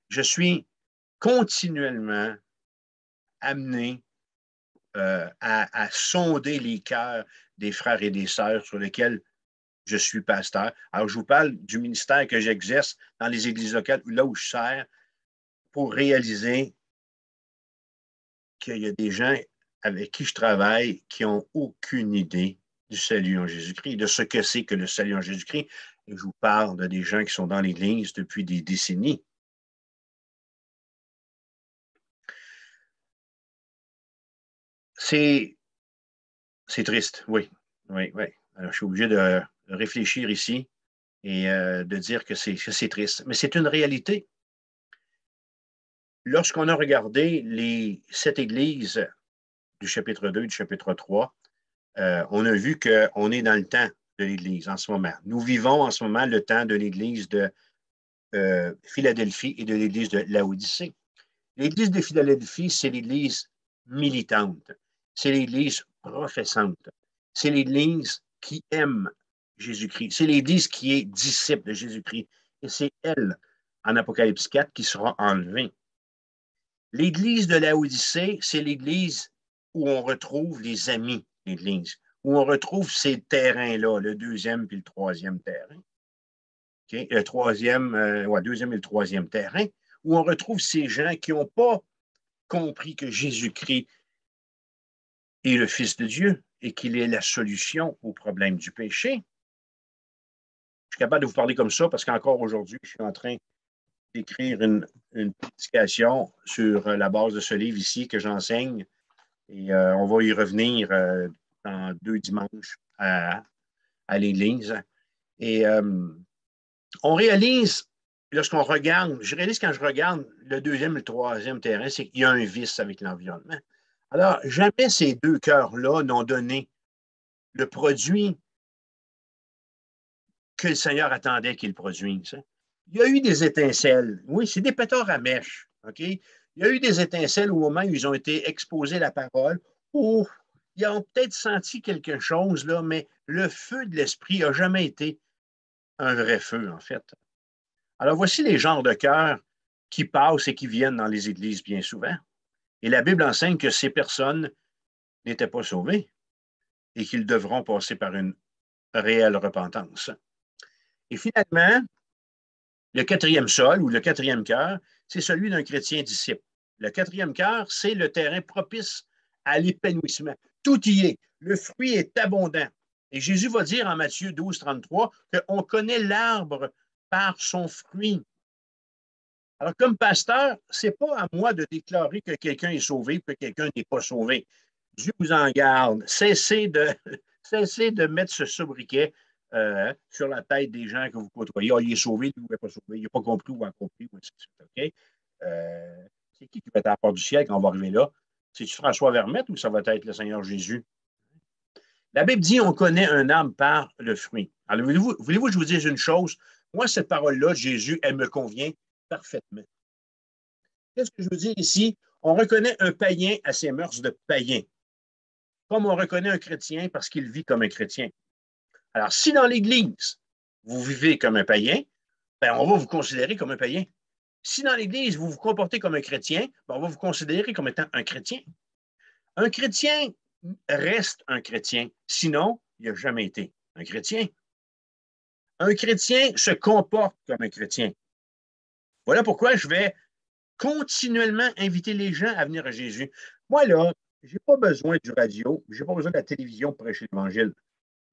Je suis continuellement amené à sonder les cœurs des frères et des sœurs sur lesquels je suis pasteur. Alors, je vous parle du ministère que j'exerce dans les églises locales, là où je sers, pour réaliser qu'il y a des gens avec qui je travaille qui n'ont aucune idée du salut en Jésus-Christ, de ce que c'est que le salut en Jésus-Christ. Et je vous parle de des gens qui sont dans l'Église depuis des décennies. C'est triste, oui. Oui, oui. Alors, je suis obligé de réfléchir ici et de dire que c'est triste. Mais c'est une réalité. Lorsqu'on a regardé les 7 églises du chapitre 2, du chapitre 3, on a vu qu'on est dans le temps de l'Église en ce moment. Nous vivons en ce moment le temps de l'Église de Philadelphie et de l'Église de Laodicée. L'Église de Philadelphie, c'est l'Église militante. C'est l'Église professante. C'est l'Église qui aime Jésus-Christ. C'est l'Église qui est disciple de Jésus-Christ. Et c'est elle, en Apocalypse 4, qui sera enlevée. L'Église de Laodicée, c'est l'Église où on retrouve les amis de l'Église, où on retrouve ces terrains-là, le deuxième puis le troisième terrain. Okay? Le deuxième et le troisième terrain, où on retrouve ces gens qui n'ont pas compris que Jésus-Christ est le Fils de Dieu et qu'il est la solution au problème du péché. Je suis capable de vous parler comme ça parce qu'encore aujourd'hui, je suis en train d'écrire une prédication sur la base de ce livre ici que j'enseigne. Et on va y revenir dans 2 dimanches à l'Église. Et on réalise, lorsqu'on regarde, je réalise quand je regarde le deuxième et le troisième terrain, c'est qu'il y a un vice avec l'environnement. Alors, jamais ces 2 cœurs-là n'ont donné le produit que le Seigneur attendait qu'ils produisent. Il y a eu des étincelles. Oui, c'est des pétards à mèche. OK? Il y a eu des étincelles au moment où ils ont été exposés à la parole, où ils ont peut-être senti quelque chose, là, mais le feu de l'esprit n'a jamais été un vrai feu, en fait. Alors, voici les genres de cœurs qui passent et qui viennent dans les églises bien souvent. Et la Bible enseigne que ces personnes n'étaient pas sauvées et qu'ils devront passer par une réelle repentance. Et finalement, le 4e sol ou le 4e cœur, c'est celui d'un chrétien disciple. Le 4e cœur, c'est le terrain propice à l'épanouissement. Tout y est. Le fruit est abondant. Et Jésus va dire en Matthieu 12, 33 qu'on connaît l'arbre par son fruit. Alors, comme pasteur, ce n'est pas à moi de déclarer que quelqu'un est sauvé et que quelqu'un n'est pas sauvé. Dieu vous en garde. Cessez de mettre ce sobriquet sur la tête des gens que vous côtoyez. Ah, il est sauvé, lui, il n'est pas sauvé. Il n'a pas compris ou a compris. Ou ainsi de suite. OK? C'est qui va être à la porte du ciel quand on va arriver là? C'est-tu François Vermette ou ça va être le Seigneur Jésus? La Bible dit on connaît un arbre par le fruit. Alors, voulez-vous que je vous dise une chose? Moi, cette parole-là, Jésus, elle me convient parfaitement. Qu'est-ce que je veux dire ici? On reconnaît un païen à ses mœurs de païen, comme on reconnaît un chrétien parce qu'il vit comme un chrétien. Alors, si dans l'Église, vous vivez comme un païen, ben, on va vous considérer comme un païen. Si dans l'Église, vous vous comportez comme un chrétien, ben, on va vous considérer comme étant un chrétien. Un chrétien reste un chrétien. Sinon, il n'a jamais été un chrétien. Un chrétien se comporte comme un chrétien. Voilà pourquoi je vais continuellement inviter les gens à venir à Jésus. Moi, là, je n'ai pas besoin du radio, je n'ai pas besoin de la télévision pour prêcher l'Évangile.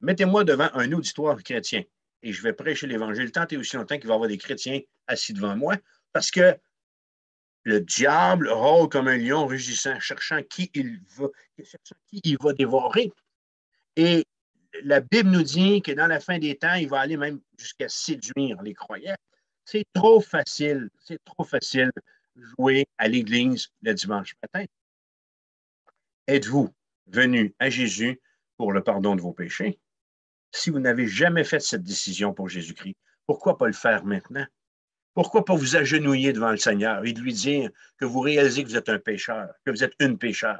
Mettez-moi devant un auditoire chrétien et je vais prêcher l'Évangile tant et aussi longtemps qu'il va y avoir des chrétiens assis devant moi parce que le diable rôle comme un lion rugissant, cherchant qui il va dévorer. Et la Bible nous dit que dans la fin des temps, il va aller même jusqu'à séduire les croyants. C'est trop facile jouer à l'église le dimanche matin. Êtes-vous venu à Jésus pour le pardon de vos péchés? Si vous n'avez jamais fait cette décision pour Jésus-Christ, pourquoi pas le faire maintenant? Pourquoi pas vous agenouiller devant le Seigneur et de lui dire que vous réalisez que vous êtes un pécheur, que vous êtes une pécheur,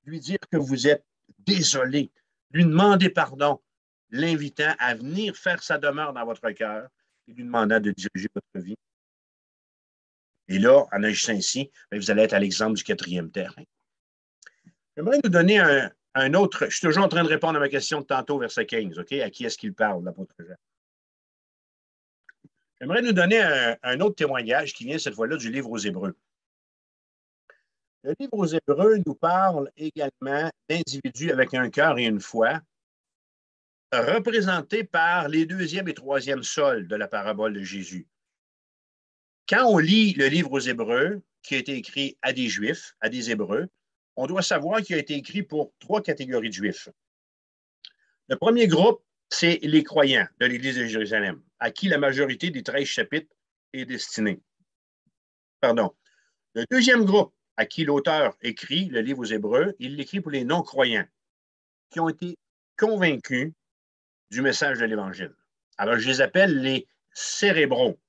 lui dire que vous êtes désolé, lui demander pardon, l'invitant à venir faire sa demeure dans votre cœur et lui demandant de diriger votre vie. Et là, en agissant ainsi, vous allez être à l'exemple du quatrième terrain. J'aimerais nous donner un autre. Je suis toujours en train de répondre à ma question de tantôt, verset 15. OK? À qui est-ce qu'il parle, l'apôtre Jean? J'aimerais nous donner un autre témoignage qui vient cette fois-là du livre aux Hébreux. Le livre aux Hébreux nous parle également d'individus avec un cœur et une foi, représentés par les deuxième et troisième sols de la parabole de Jésus. Quand on lit le livre aux Hébreux, qui a été écrit à des Juifs, à des Hébreux, on doit savoir qu'il a été écrit pour trois catégories de Juifs. Le premier groupe, c'est les croyants de l'Église de Jérusalem, à qui la majorité des 13 chapitres est destinée. Pardon. Le deuxième groupe, à qui l'auteur écrit le livre aux Hébreux, il l'écrit pour les non-croyants, qui ont été convaincus du message de l'Évangile. Alors, je les appelle les cérébraux.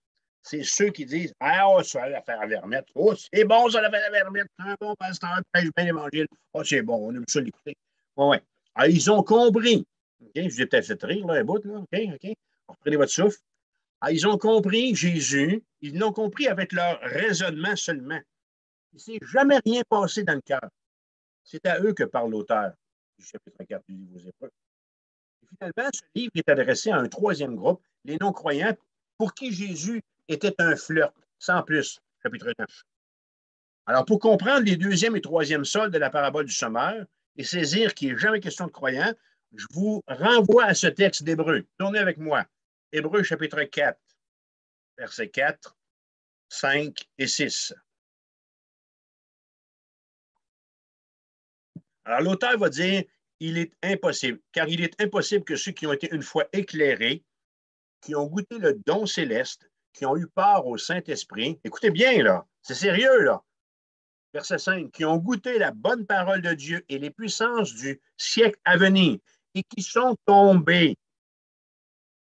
C'est ceux qui disent ah, oh, ça, l'affaire à Vermette. Oh, c'est bon, ça, l'affaire à Vermette. Un bon pasteur, prêche bien l'Évangile. Oh, c'est bon, on aime ça l'écouter. Ouais. Alors, ils ont compris. Okay? Je vous ai peut-être fait rire, là, un bout, là. OK. Reprenez votre souffle. Alors, ils ont compris Jésus. Ils l'ont compris avec leur raisonnement seulement. Il ne s'est jamais rien passé dans le cœur. C'est à eux que parle l'auteur du chapitre 4 du livre aux Hébreux. Et finalement, ce livre est adressé à un troisième groupe, les non-croyants, pour qui Jésus était un flirt, sans plus, chapitre 9. Alors, pour comprendre les deuxième et troisième sols de la parabole du sommeur et saisir qu'il n'est jamais question de croyants, je vous renvoie à ce texte d'Hébreux. Tournez avec moi. Hébreux, chapitre 4, versets 4, 5 et 6. Alors, l'auteur va dire il est impossible, car il est impossible que ceux qui ont été une fois éclairés, qui ont goûté le don céleste, qui ont eu part au Saint-Esprit, écoutez bien, là, c'est sérieux, là. Verset 5, qui ont goûté la bonne parole de Dieu et les puissances du siècle à venir, et qui sont tombés,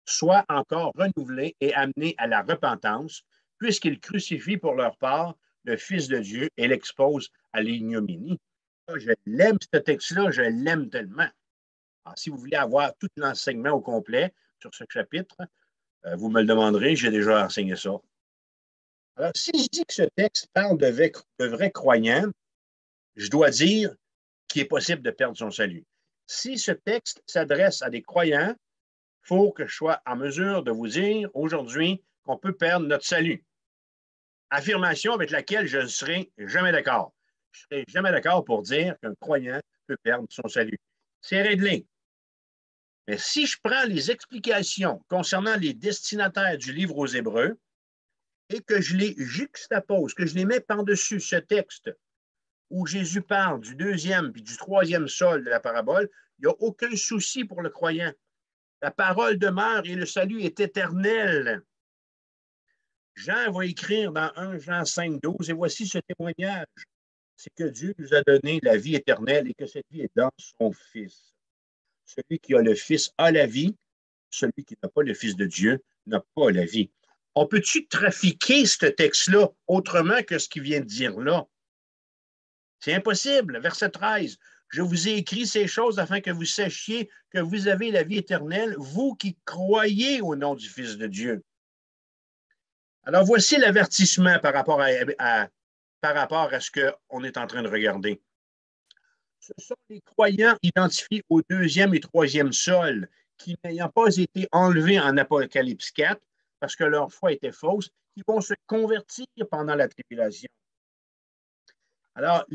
soient encore renouvelés et amenés à la repentance, puisqu'ils crucifient pour leur part le Fils de Dieu et l'exposent à l'ignominie. Je l'aime, ce texte-là, je l'aime tellement. Alors, si vous voulez avoir tout l'enseignement au complet sur ce chapitre, vous me le demanderez, j'ai déjà enseigné ça. Alors, si je dis que ce texte parle de vrais croyants, je dois dire qu'il est possible de perdre son salut. Si ce texte s'adresse à des croyants, il faut que je sois en mesure de vous dire aujourd'hui qu'on peut perdre notre salut. Affirmation avec laquelle je ne serai jamais d'accord. Je ne serai jamais d'accord pour dire qu'un croyant peut perdre son salut. C'est réglé. Mais si je prends les explications concernant les destinataires du livre aux Hébreux et que je les juxtapose, que je les mets par-dessus ce texte où Jésus parle du deuxième puis du troisième sol de la parabole, il n'y a aucun souci pour le croyant. La parole demeure et le salut est éternel. Jean va écrire dans 1 Jean 5, 12, et voici ce témoignage, c'est que Dieu nous a donné la vie éternelle et que cette vie est dans son Fils. Celui qui a le Fils a la vie, celui qui n'a pas le Fils de Dieu n'a pas la vie. On peut-tu trafiquer ce texte-là autrement que ce qu'il vient de dire là? C'est impossible. Verset 13. Je vous ai écrit ces choses afin que vous sachiez que vous avez la vie éternelle, vous qui croyez au nom du Fils de Dieu. Alors, voici l'avertissement par rapport à ce qu'on est en train de regarder. Ce sont les croyants identifiés au deuxième et troisième sol qui, n'ayant pas été enlevés en Apocalypse 4, parce que leur foi était fausse, qui vont se convertir pendant la tribulation. Alors,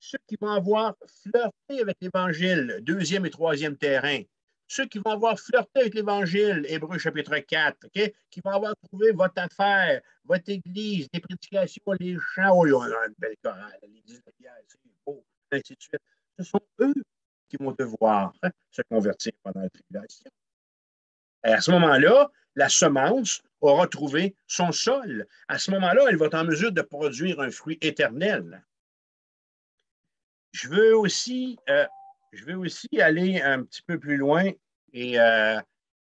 ceux qui vont avoir flirté avec l'Évangile, deuxième et troisième terrain, ceux qui vont avoir flirté avec l'Évangile, Hébreux chapitre 4, okay, qui vont avoir trouvé votre affaire, votre église, les prédications, les chants, oh, on a une belle chorale, l'église de Pierre, c'est beau, ainsi de suite. Ce sont eux qui vont devoir se convertir pendant la tribulation. Et à ce moment-là, la semence aura trouvé son sol. À ce moment-là, elle va être en mesure de produire un fruit éternel. Je veux aussi aller un petit peu plus loin et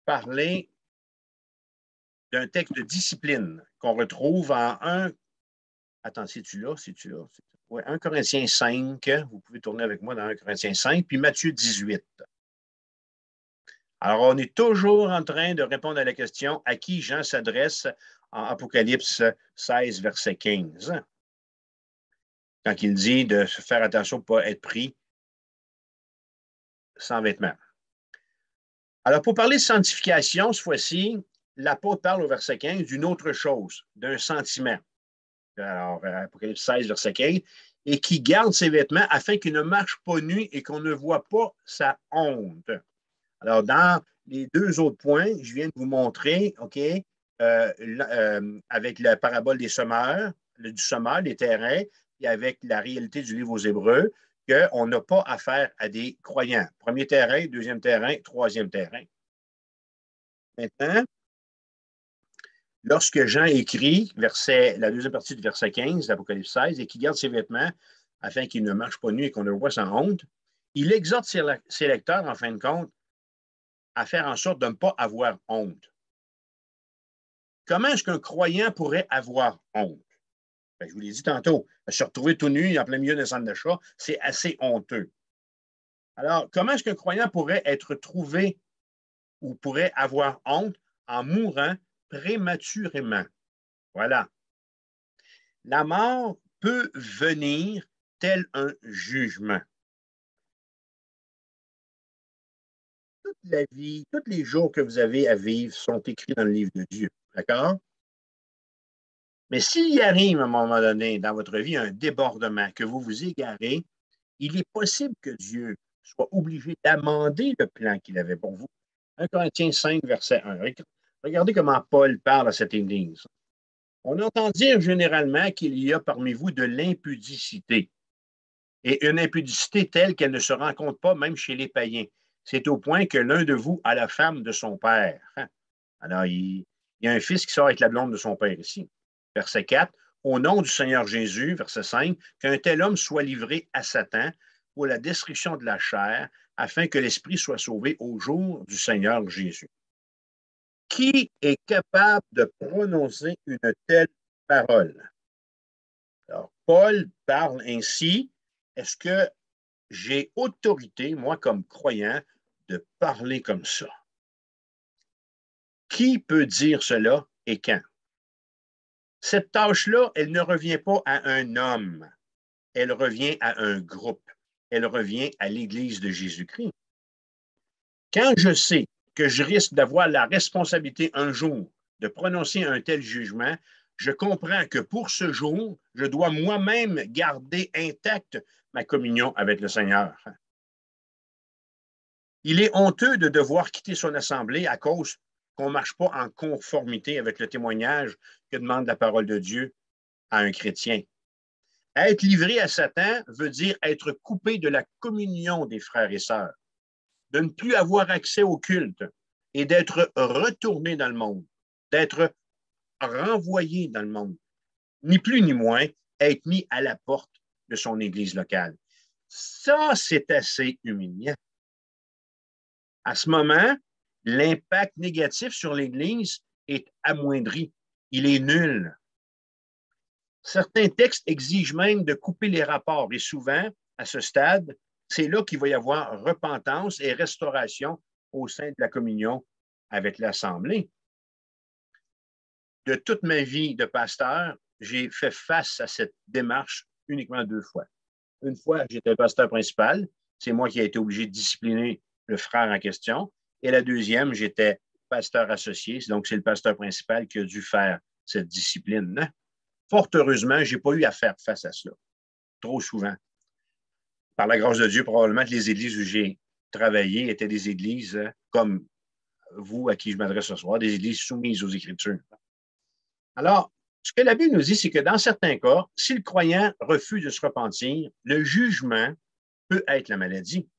parler d'un texte de discipline qu'on retrouve en 1. Attends, c'est-tu là? C'est-tu là? Ouais, 1 Corinthiens 5. Vous pouvez tourner avec moi dans 1 Corinthiens 5, puis Matthieu 18. Alors, on est toujours en train de répondre à la question à qui Jean s'adresse en Apocalypse 16, verset 15. Quand il dit de faire attention pour ne pas être pris sans vêtements. Alors, pour parler de sanctification, cette fois-ci, l'apôtre parle au verset 15 d'une autre chose, d'un sentiment. Alors, Apocalypse 16, verset 15, et qui garde ses vêtements afin qu'il ne marche pas nu et qu'on ne voit pas sa honte. Alors, dans les deux autres points, je viens de vous montrer, OK, avec la parabole des semeurs, du semeur, des terrains, et avec la réalité du livre aux Hébreux, qu'on n'a pas affaire à des croyants. Premier terrain, deuxième terrain, troisième terrain. Maintenant, lorsque Jean écrit la deuxième partie du verset 15 d'Apocalypse 16, et qui garde ses vêtements afin qu'il ne marche pas nu et qu'on ne le voit sans honte, il exhorte ses lecteurs, en fin de compte, à faire en sorte de ne pas avoir honte. Comment est-ce qu'un croyant pourrait avoir honte? Ben, je vous l'ai dit tantôt, se retrouver tout nu en plein milieu d'un centre d'achat, c'est assez honteux. Alors, comment est-ce qu'un croyant pourrait être trouvé ou pourrait avoir honte en mourant prématurément? Voilà. La mort peut venir tel un jugement. Toute la vie, tous les jours que vous avez à vivre sont écrits dans le livre de Dieu. D'accord? Mais s'il y arrive à un moment donné dans votre vie un débordement, que vous vous égarez, il est possible que Dieu soit obligé d'amender le plan qu'il avait pour vous. 1 Corinthiens 5, verset 1. Regardez comment Paul parle à cette Église. On entend dire généralement qu'il y a parmi vous de l'impudicité. Et une impudicité telle qu'elle ne se rencontre pas même chez les païens. C'est au point que l'un de vous a la femme de son père. Alors, il y a un fils qui sort avec la blonde de son père ici. Verset 4. Au nom du Seigneur Jésus, verset 5, qu'un tel homme soit livré à Satan pour la destruction de la chair, afin que l'esprit soit sauvé au jour du Seigneur Jésus. Qui est capable de prononcer une telle parole? Alors, Paul parle ainsi. Est-ce que j'ai autorité, moi, comme croyant, de parler comme ça? Qui peut dire cela et quand? Cette tâche-là, elle ne revient pas à un homme. Elle revient à un groupe. Elle revient à l'Église de Jésus-Christ. Quand je sais que je risque d'avoir la responsabilité un jour de prononcer un tel jugement, je comprends que pour ce jour, je dois moi-même garder intacte ma communion avec le Seigneur. Il est honteux de devoir quitter son assemblée à cause qu'on ne marche pas en conformité avec le témoignage que demande la parole de Dieu à un chrétien. Être livré à Satan veut dire être coupé de la communion des frères et sœurs, de ne plus avoir accès au culte et d'être retourné dans le monde, d'être renvoyé dans le monde. Ni plus ni moins, être mis à la porte de son église locale. Ça, c'est assez humiliant. À ce moment, l'impact négatif sur l'Église est amoindri. Il est nul. Certains textes exigent même de couper les rapports et souvent, à ce stade, c'est là qu'il va y avoir repentance et restauration au sein de la communion avec l'Assemblée. De toute ma vie de pasteur, j'ai fait face à cette démarche uniquement 2 fois. Une fois, j'étais le pasteur principal. C'est moi qui ai été obligé de discipliner le frère en question. Et la deuxième, j'étais pasteur associé. Donc, c'est le pasteur principal qui a dû faire cette discipline. Fort heureusement, je n'ai pas eu à faire face à cela. Trop souvent. Par la grâce de Dieu, probablement que les églises où j'ai travaillé étaient des églises comme vous, à qui je m'adresse ce soir, des églises soumises aux Écritures. Alors, ce que la Bible nous dit, c'est que dans certains cas, si le croyant refuse de se repentir, le jugement peut être la maladie.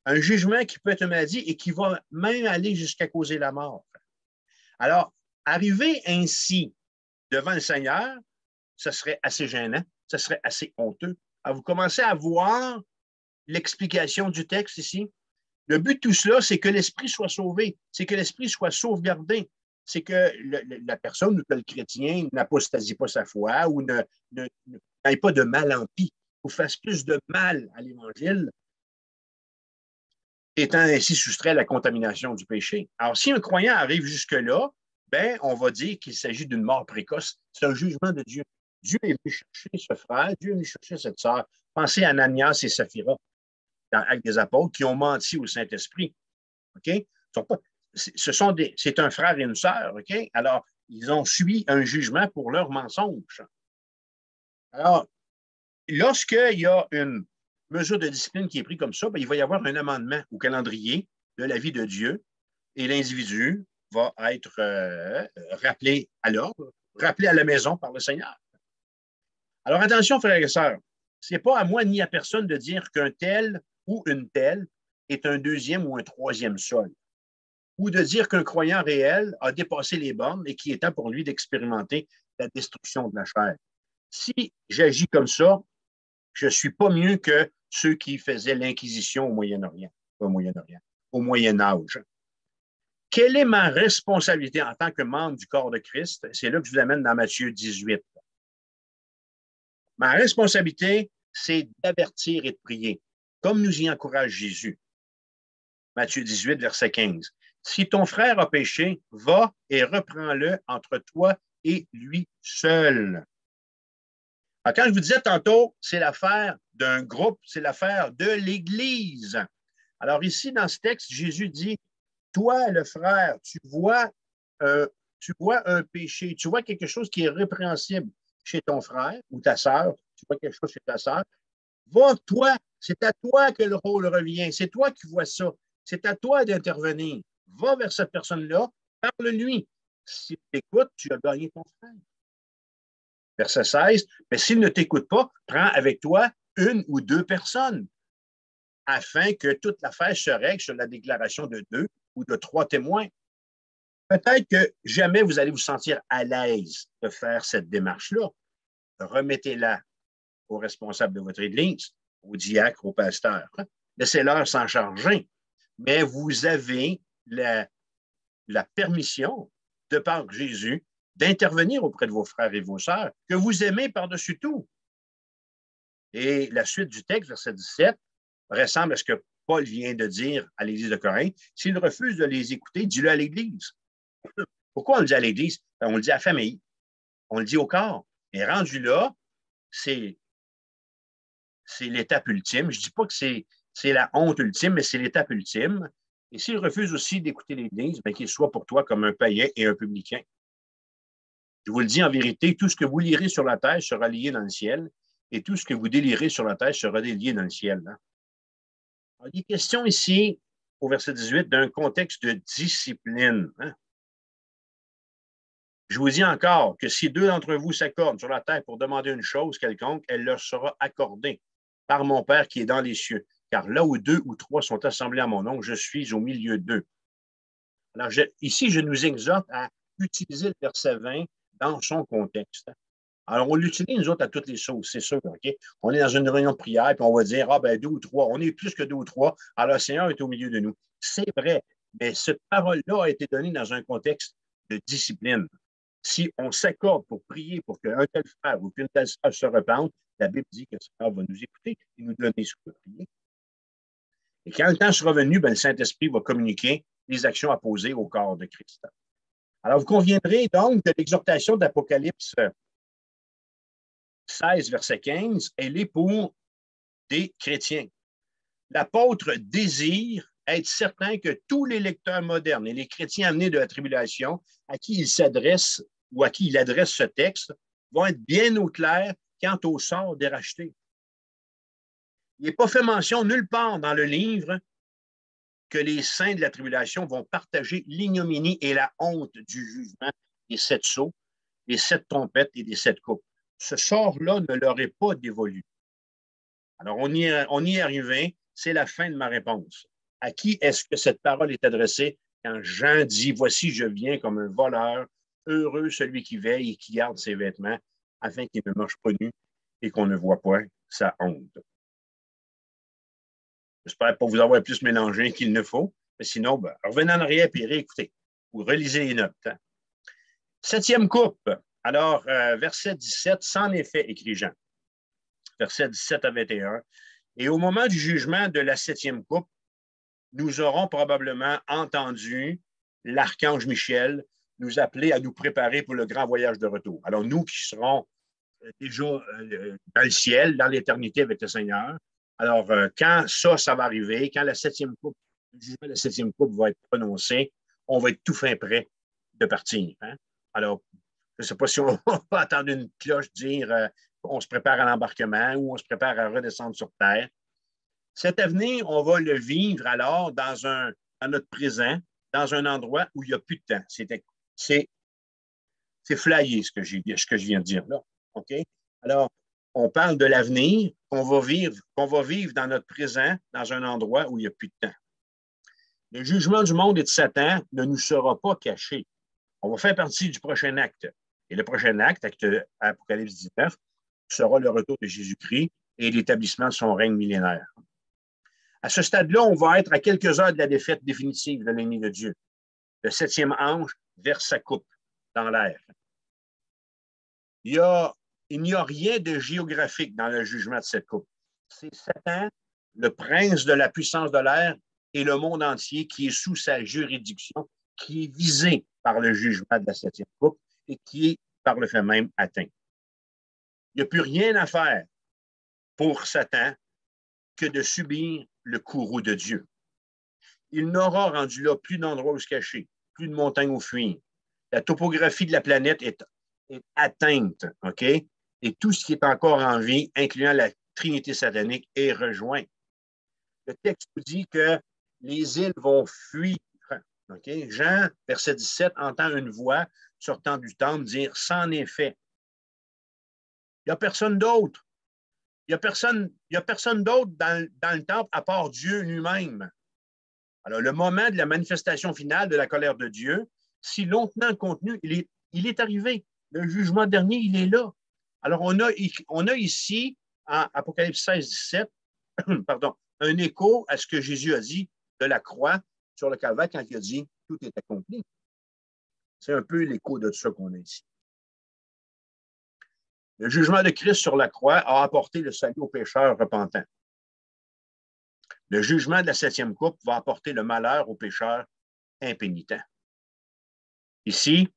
Un jugement qui peut être une maladie et qui va même aller jusqu'à causer la mort. Alors, arriver ainsi devant le Seigneur, ce serait assez gênant, ce serait assez honteux. Alors, vous commencez à voir l'explication du texte ici. Le but de tout cela, c'est que l'esprit soit sauvé, c'est que l'esprit soit sauvegardé, c'est que la personne ou que le chrétien n'apostasie pas sa foi ou n'aille pas de mal en pis ou fasse plus de mal à l'Évangile, étant ainsi soustrait à la contamination du péché. Alors, si un croyant arrive jusque-là, ben, on va dire qu'il s'agit d'une mort précoce. C'est un jugement de Dieu. Dieu est venu chercher ce frère, Dieu est venu chercher cette sœur. Pensez à Ananias et Saphira dans Actes des Apôtres qui ont menti au Saint-Esprit. OK? C'est un frère et une sœur, OK? Alors, ils ont subi un jugement pour leur mensonge. Alors, lorsqu'il y a une mesure de discipline qui est prise comme ça, ben, il va y avoir un amendement au calendrier de la vie de Dieu et l'individu va être rappelé à l'ordre, rappelé à la maison par le Seigneur. Alors, attention, frères et sœurs, ce n'est pas à moi ni à personne de dire qu'un tel ou une telle est un deuxième ou un troisième sol, ou de dire qu'un croyant réel a dépassé les bornes et qu'il est temps pour lui d'expérimenter la destruction de la chair. Si j'agis comme ça, je ne suis pas mieux que ceux qui faisaient l'Inquisition au Moyen-Orient, au Moyen-Âge. Quelle est ma responsabilité en tant que membre du corps de Christ? C'est là que je vous amène dans Matthieu 18. Ma responsabilité, c'est d'avertir et de prier, comme nous y encourage Jésus. Matthieu 18, verset 15. Si ton frère a péché, va et reprends-le entre toi et lui seul. Alors, quand je vous disais tantôt, c'est l'affaire d'un groupe, c'est l'affaire de l'Église. Alors ici, dans ce texte, Jésus dit, toi, le frère, tu vois un péché, tu vois quelque chose qui est répréhensible chez ton frère ou ta sœur, tu vois quelque chose chez ta sœur, va, toi, c'est à toi que le rôle revient, c'est toi qui vois ça, c'est à toi d'intervenir. Va vers cette personne-là, parle-lui. Si tu écoutes, tu as gagné ton frère. Verset 16, mais s'il ne t'écoute pas, prends avec toi une ou deux personnes afin que toute l'affaire se règle sur la déclaration de 2 ou de 3 témoins. Peut-être que jamais vous allez vous sentir à l'aise de faire cette démarche-là. Remettez-la aux responsables de votre Église, aux diacres, aux pasteurs. Laissez-leur s'en charger. Mais vous avez la permission, de par Jésus, d'intervenir auprès de vos frères et vos sœurs, que vous aimez par-dessus tout. Et la suite du texte, verset 17, ressemble à ce que Paul vient de dire à l'Église de Corinthe. S'il refuse de les écouter, dis-le à l'Église. Pourquoi on le dit à l'Église? On le dit à la famille. On le dit au corps. Et rendu là, c'est l'étape ultime. Je ne dis pas que c'est la honte ultime, mais c'est l'étape ultime. Et s'il refuse aussi d'écouter l'Église, bien qu'il soit pour toi comme un païen et un publicain. Je vous le dis en vérité, tout ce que vous lirez sur la terre sera lié dans le ciel, et tout ce que vous délirez sur la terre sera délié dans le ciel. Hein? Alors, il est question ici, au verset 18, d'un contexte de discipline. Hein? Je vous dis encore que si deux d'entre vous s'accordent sur la terre pour demander une chose quelconque, elle leur sera accordée par mon Père qui est dans les cieux. Car là où deux ou trois sont assemblés à mon nom, je suis au milieu d'eux. Alors, ici, je nous exhorte à utiliser le verset 20 dans son contexte. Alors, on l'utilise, nous autres, à toutes les sauces, c'est sûr. OK? On est dans une réunion de prière, puis on va dire, ah ben, deux ou trois, on est plus que deux ou trois, alors le Seigneur est au milieu de nous. C'est vrai, mais cette parole-là a été donnée dans un contexte de discipline. Si on s'accorde pour prier pour qu'un tel frère ou qu'une telle sœur se repente, la Bible dit que le Seigneur va nous écouter et nous donner ce qu'on veut prier. Et quand le temps sera venu, ben, le Saint-Esprit va communiquer les actions à poser au corps de Christ. Alors, vous conviendrez donc de l'exhortation d'Apocalypse 16, verset 15, elle est pour des chrétiens. L'apôtre désire être certain que tous les lecteurs modernes et les chrétiens amenés de la tribulation à qui il s'adresse ou à qui il adresse ce texte vont être bien au clair quant au sort des rachetés. Il n'est pas fait mention nulle part dans le livre que les saints de la tribulation vont partager l'ignominie et la honte du jugement des 7 sceaux, des 7 trompettes et des 7 coupes. Ce sort-là ne leur est pas dévolu. Alors, on y est arrivé, c'est la fin de ma réponse. À qui est-ce que cette parole est adressée quand Jean dit « Voici, je viens comme un voleur, heureux celui qui veille et qui garde ses vêtements, afin qu'il ne marche pas nu et qu'on ne voit pas sa honte. » J'espère pas vous avoir plus mélangé qu'il ne faut, mais sinon, ben, revenez en arrière et réécoutez ou relisez les notes. 7e coupe. Alors, verset 17, « C'en est fait, écrit Jean. » Verset 17 à 21. « Et au moment du jugement de la 7e coupe, nous aurons probablement entendu l'archange Michel nous appeler à nous préparer pour le grand voyage de retour. Alors, nous qui serons déjà dans le ciel, dans l'éternité avec le Seigneur, alors quand ça va arriver, quand la 7e coupe, le jugement de la 7e coupe va être prononcé, on va être tout fin prêt de partir. Hein? Alors, je ne sais pas si on va attendre une cloche dire on se prépare à l'embarquement ou on se prépare à redescendre sur terre. Cet avenir, on va le vivre alors dans notre présent, dans un endroit où il n'y a plus de temps. C'est flyé ce que je viens de dire là. OK? Alors, on parle de l'avenir qu'on va vivre dans notre présent, dans un endroit où il n'y a plus de temps. Le jugement du monde et de Satan ne nous sera pas caché. On va faire partie du prochain acte. Et le prochain acte, Apocalypse 19, sera le retour de Jésus-Christ et l'établissement de son règne millénaire. À ce stade-là, on va être à quelques heures de la défaite définitive de l'ennemi de Dieu. Le 7e ange verse sa coupe dans l'air. Il n'y a rien de géographique dans le jugement de cette coupe. C'est Satan, le prince de la puissance de l'air, et le monde entier qui est sous sa juridiction, qui est visé par le jugement de la 7e coupe et qui est par le fait même atteint. Il n'y a plus rien à faire pour Satan que de subir le courroux de Dieu. Il n'aura rendu là plus d'endroits où se cacher, plus de montagnes où fuir. La topographie de la planète est atteinte, OK? Et tout ce qui est encore en vie, incluant la Trinité satanique, est rejoint. Le texte nous dit que les îles vont fuir. OK? Jean, verset 17, entend une voix sortant du temple dire « C'en est fait ». Il n'y a personne d'autre. Il n'y a personne d'autre dans le temple à part Dieu lui-même. Alors, le moment de la manifestation finale de la colère de Dieu, si longtemps contenu, il est arrivé. Le jugement dernier, il est là. Alors, on a ici, en Apocalypse 16, 17, pardon, un écho à ce que Jésus a dit de la croix sur le calvaire quand il a dit « Tout est accompli ». C'est un peu l'écho de ça qu'on a ici. Le jugement de Christ sur la croix a apporté le salut aux pécheurs repentants. Le jugement de la 7e coupe va apporter le malheur aux pécheurs impénitents. Ici,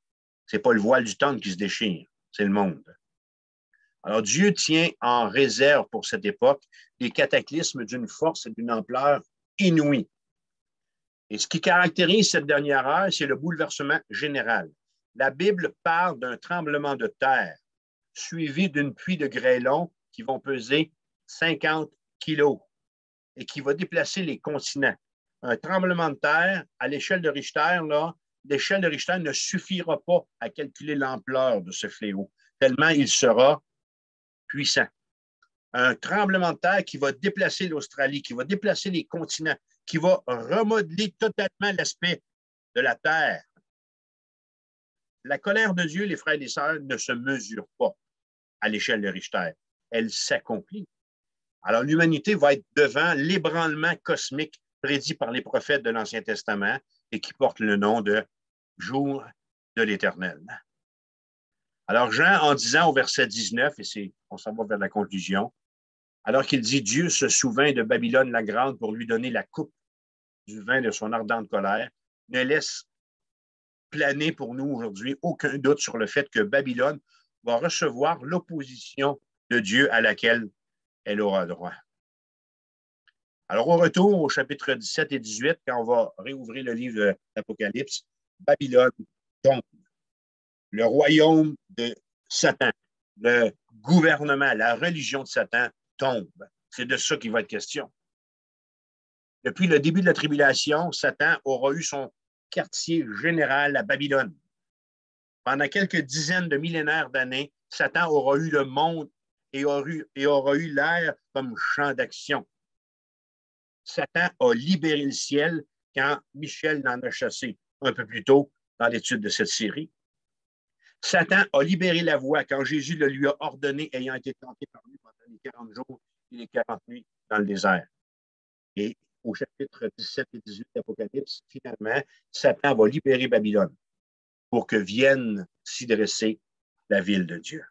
ce n'est pas le voile du temple qui se déchire, c'est le monde. Alors, Dieu tient en réserve pour cette époque des cataclysmes d'une force et d'une ampleur inouïe. Et ce qui caractérise cette dernière heure, c'est le bouleversement général. La Bible parle d'un tremblement de terre suivi d'une pluie de grêlons qui vont peser 50 kilos et qui va déplacer les continents. Un tremblement de terre, à l'échelle de Richter, là, l'échelle de Richter ne suffira pas à calculer l'ampleur de ce fléau, tellement il sera puissant. Un tremblement de terre qui va déplacer l'Australie, qui va déplacer les continents, qui va remodeler totalement l'aspect de la Terre. La colère de Dieu, les frères et les sœurs, ne se mesure pas à l'échelle de Richter. Elle s'accomplit. Alors, l'humanité va être devant l'ébranlement cosmique prédit par les prophètes de l'Ancien Testament et qui porte le nom de jour de l'Éternel. Alors, Jean, en disant au verset 19, et on s'en va vers la conclusion, alors qu'il dit « Dieu se souvint de Babylone la grande pour lui donner la coupe du vin de son ardente colère », ne laisse planer pour nous aujourd'hui aucun doute sur le fait que Babylone va recevoir l'opposition de Dieu à laquelle elle aura droit. Alors, au retour au chapitre 17 et 18, quand on va réouvrir le livre de l'Apocalypse, Babylone tombe. Le royaume de Satan, le gouvernement, la religion de Satan tombe. C'est de ça qu'il va être question. Depuis le début de la tribulation, Satan aura eu son quartier général à Babylone. Pendant quelques dizaines de millénaires d'années, Satan aura eu le monde et aura eu l'air comme champ d'action. Satan a libéré le ciel quand Michel l'en a chassé un peu plus tôt dans l'étude de cette série. Satan a libéré la voie quand Jésus le lui a ordonné, ayant été tenté par lui pendant les 40 jours et les 40 nuits dans le désert. Et au chapitre 17 et 18 de l'Apocalypse, finalement, Satan va libérer Babylone pour que vienne s'y dresser la ville de Dieu.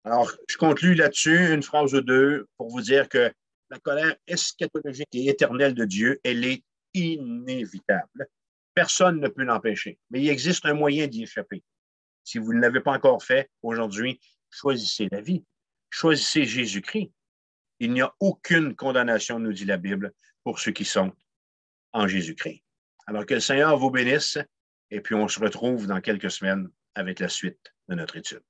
Alors, je conclue là-dessus une phrase ou deux pour vous dire que la colère eschatologique et éternelle de Dieu, elle est inévitable. Personne ne peut l'empêcher, mais il existe un moyen d'y échapper. Si vous ne l'avez pas encore fait aujourd'hui, choisissez la vie. Choisissez Jésus-Christ. Il n'y a aucune condamnation, nous dit la Bible, pour ceux qui sont en Jésus-Christ. Alors que le Seigneur vous bénisse, et puis on se retrouve dans quelques semaines avec la suite de notre étude.